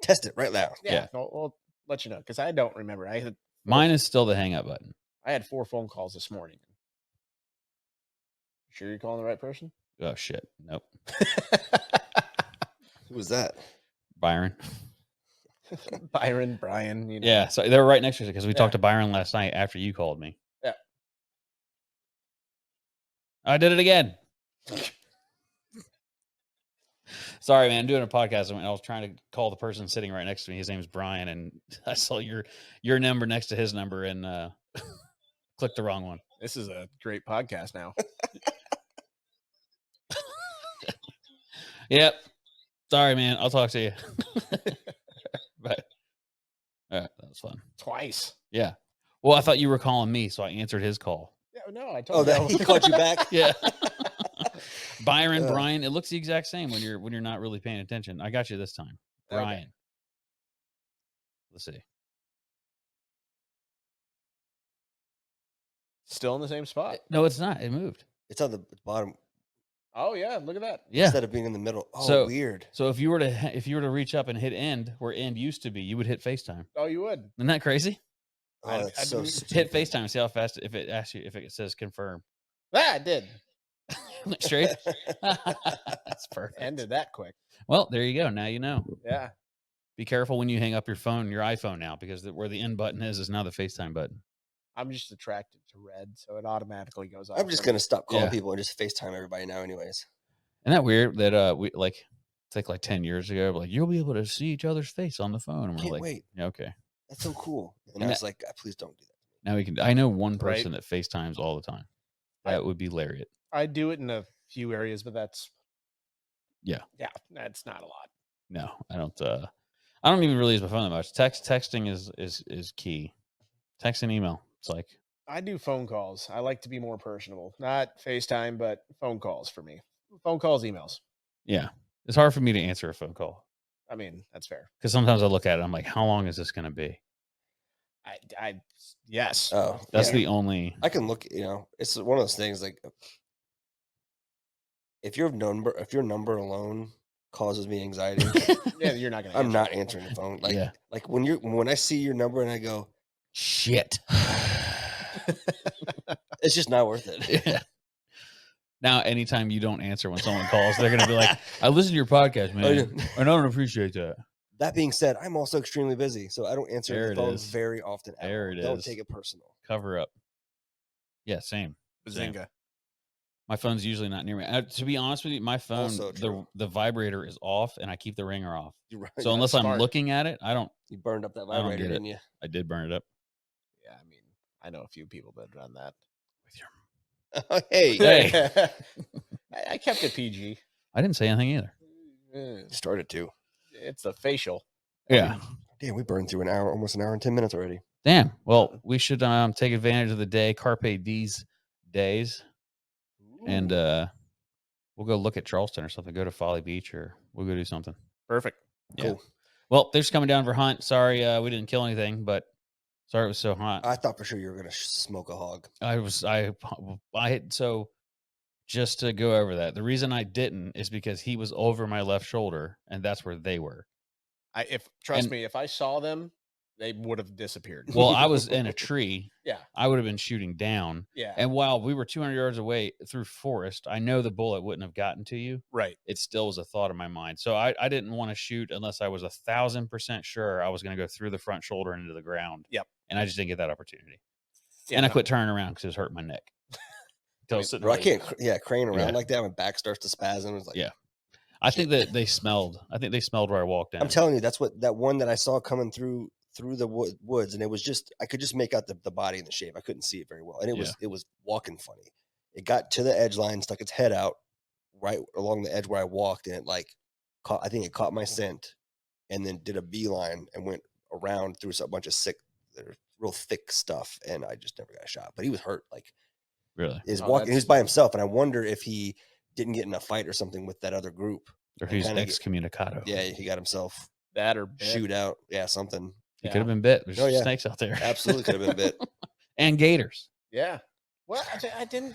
Test it right now. Yeah. We'll let you know because I don't remember. Mine is still the hang up button. I had 4 phone calls this morning. Sure you're calling the right person? Oh, shit. Nope. Who was that? Byron. Byron, Bryan. You know. Yeah. So they were right next to each other because we Yeah. talked to Byron last night after you called me. Yeah. I did it again. Sorry, man. I'm doing a podcast. I was trying to call the person sitting right next to me. His name's Bryan, and I saw your number next to his number and clicked the wrong one. This is a great podcast now. Yep. Sorry, man. I'll talk to you. But all right, that was fun. Twice. Yeah. Well, I thought you were calling me, so I answered his call. Yeah, no, I Oh, told that you. he called you back? Yeah. Byron, Yeah. Bryan. It looks the exact same when you're not really paying attention. I got you this time. Okay. Bryan. Let's see. Still in the same spot. No, it's not. It moved. It's on the bottom Oh yeah, look at that. Yeah. instead of being in the middle. Oh, So- weird. So if you were to reach up and hit end where end used to be, you would hit FaceTime. Oh, you would. Isn't that crazy? Oh, I that's so didn't- stupid. Hit FaceTime and see how fast if it asks you if it says confirm. Ah, it did. Straight. That's perfect. Ended that quick. Well, there you go. Now you know. Yeah. Be careful when you hang up your iPhone now, because where the end button is now the FaceTime button. I'm just attracted to red, so it automatically goes off. I'm just for going me. to stop calling Yeah. people and just FaceTime everybody now anyways. Isn't that weird that we I think like 10 years ago, like you'll be able to see each other's face on the phone. And we're Can't like, wait. yeah, okay. That's so cool. And I And was like, please don't do that. Now we can. I know one Right. person that FaceTimes all the time. I- That would be lariat. I do it in a few areas, but that's Yeah. that's not a lot. No, I don't. I don't even really use my phone that much. Texting is key. Text and email. It's like I do phone calls. I like to be more personable. Not FaceTime, but phone calls for me. Phone calls, emails. Yeah. It's hard for me to answer a phone call I mean, that's fair. because sometimes I look at it, I'm like, how long is this going to be? Yes. Oh, That's yeah. the only. I can look. It's one of those things. Like, if your number alone causes me anxiety, Yeah, you're not gonna. I'm answer not it. answering the phone. Yeah. Like when I see your number and I go, shit, it's just not worth it. Yeah. Now, anytime you don't answer when someone calls, they're going to be like, I listen to your podcast, man. And I don't appreciate that. That being said, I'm also extremely busy, so I don't answer There the it phone is. very often. There it Don't is. take it personal. Cover up. Yeah, same. Bazinga. My phone's usually not near me. To be honest with you, my phone, Also true. the vibrator is off, and I keep the ringer off. You're right. So unless I'm smart. looking at it, I don't. You burned up that I don't vibrator, get it. didn't you? I did burn it up. Yeah, I mean, I know a few people that have done that. Hey, I kept it PG. I didn't say anything either. Started to. It's the facial. Yeah. Damn, we burned through almost an hour and 10 minutes already. Damn. Well, we should take advantage of the day, carpe these days, and we'll go look at Charleston or something. Go to Folly Beach, or we'll go do something. Perfect. Yeah. Cool. Well, they're just coming down for hunt. Sorry, we didn't kill anything, but sorry it was so hot. I thought for sure you were gonna smoke a hog. So just to go over that, the reason I didn't is because he was over my left shoulder, and that's where they were. Trust me, if I saw them, they would have disappeared. Well, I was in a tree. Yeah. I would have been shooting down. Yeah. And while we were 200 yards away through forest, I know the bullet wouldn't have gotten to you. Right. It still was a thought in my mind. So I didn't want to shoot unless I was 1,000% sure I was going to go through the front shoulder and into the ground. Yep. And I just didn't get that opportunity. Yeah, and I quit turning around because it was hurting my neck. Bro, I can't, crane around like that. My back starts to spasm. It's like, yeah. I think that they smelled. I think they smelled where I walked in. I'm telling you, that's what that one that I saw coming through the woods, and it was just I could just make out the body and the shape. I couldn't see it very well, and it was walking funny. It got to the edge line, stuck its head out right along the edge where I walked, and it I think it caught my scent, and then did a beeline and went around through a bunch of real thick stuff, and I just never got a shot. But he was hurt, like really. He was by himself, and I wonder if he didn't get in a fight or something with that other group. Or he's excommunicado. Yeah, he got himself that or shoot out. Yeah, something. He could have been bit. There's snakes out there. Absolutely could have been bit. And gators. Yeah. Well, I didn't.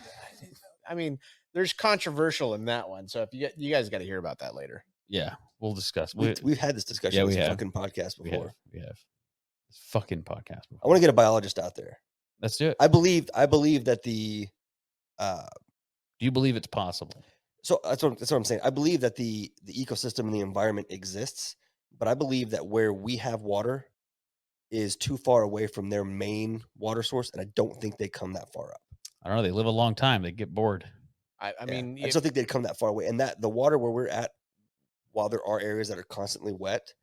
I mean, there's controversial in that one. So if you guys got to hear about that later. Yeah, we'll discuss. We've had this discussion on this fucking podcast before. We have. This fucking podcast before. I want to get a biologist out there. Let's do it. I believe that the. Do you believe it's possible? So that's what I'm saying. I believe that the ecosystem and the environment exists, but I believe that where we have water is too far away from their main water source, and I don't think they come that far up. I don't know. They live a long time. They get bored. I mean, I don't think they'd come that far away. And that the water where we're at, while there are areas that are constantly wet,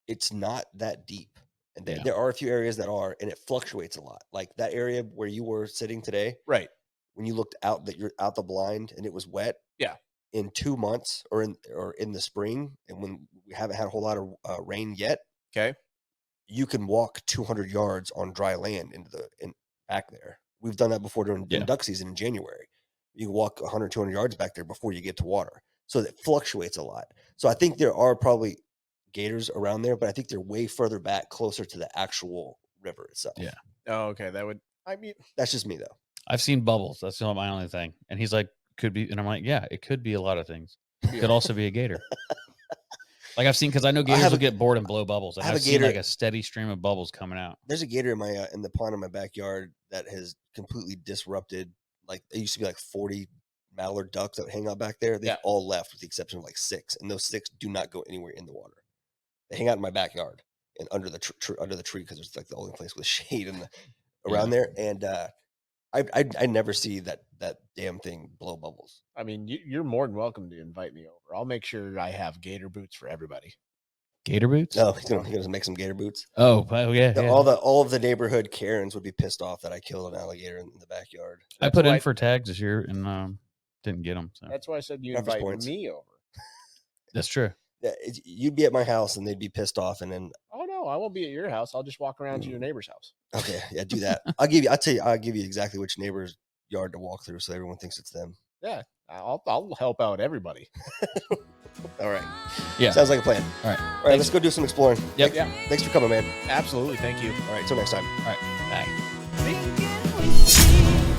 it's not that deep. And there are a few areas that are, and it fluctuates a lot. Like that area where you were sitting today, right? When you looked out you're out the blind and it was wet. Yeah. In 2 months or in the spring, and when we haven't had a whole lot of rain yet, okay, you can walk 200 yards on dry land back there. We've done that before during duck season in January. You can walk 100, 200 yards back there before you get to water. So it fluctuates a lot. So I think there are probably gators around there, but I think they're way further back, closer to the actual river itself. Yeah. Oh, okay. That's just me though. I've seen bubbles. That's not my only thing. And he's like, could be. And I'm like, yeah, it could be a lot of things. It could also be a gator. Like I've seen, because I know gators will get bored and blow bubbles. And I've seen like a steady stream of bubbles coming out. There's a gator in the pond in my backyard that has completely disrupted. Like it used to be like 40 mallard ducks that would hang out back there. They've all left with the exception of like 6, and those 6 do not go anywhere in the water. They hang out in my backyard and under the tree because it's like the only place with shade around there. And I never see that damn thing blow bubbles. I mean, you're more than welcome to invite me over. I'll make sure I have gator boots for everybody. Gator boots? No, he's gonna make some gator boots. Oh, yeah. All of the neighborhood Karens would be pissed off that I killed an alligator in the backyard. I put in for tags this year and didn't get them. So. That's why I said you invite me over. That's true. Yeah, you'd be at my house and they'd be pissed off, and then No, I won't be at your house. I'll just walk around to your neighbor's house. Okay, yeah, do that. I'll tell you, I'll give you exactly which neighbor's yard to walk through, so everyone thinks it's them. Yeah, I'll help out everybody. All right. Yeah. Sounds like a plan. All right. All right, let's go do some exploring. Yep. Yeah, Thanks for coming, man. absolutely. Thank you. All right, till next time. All right. Bye. Drinking whiskey.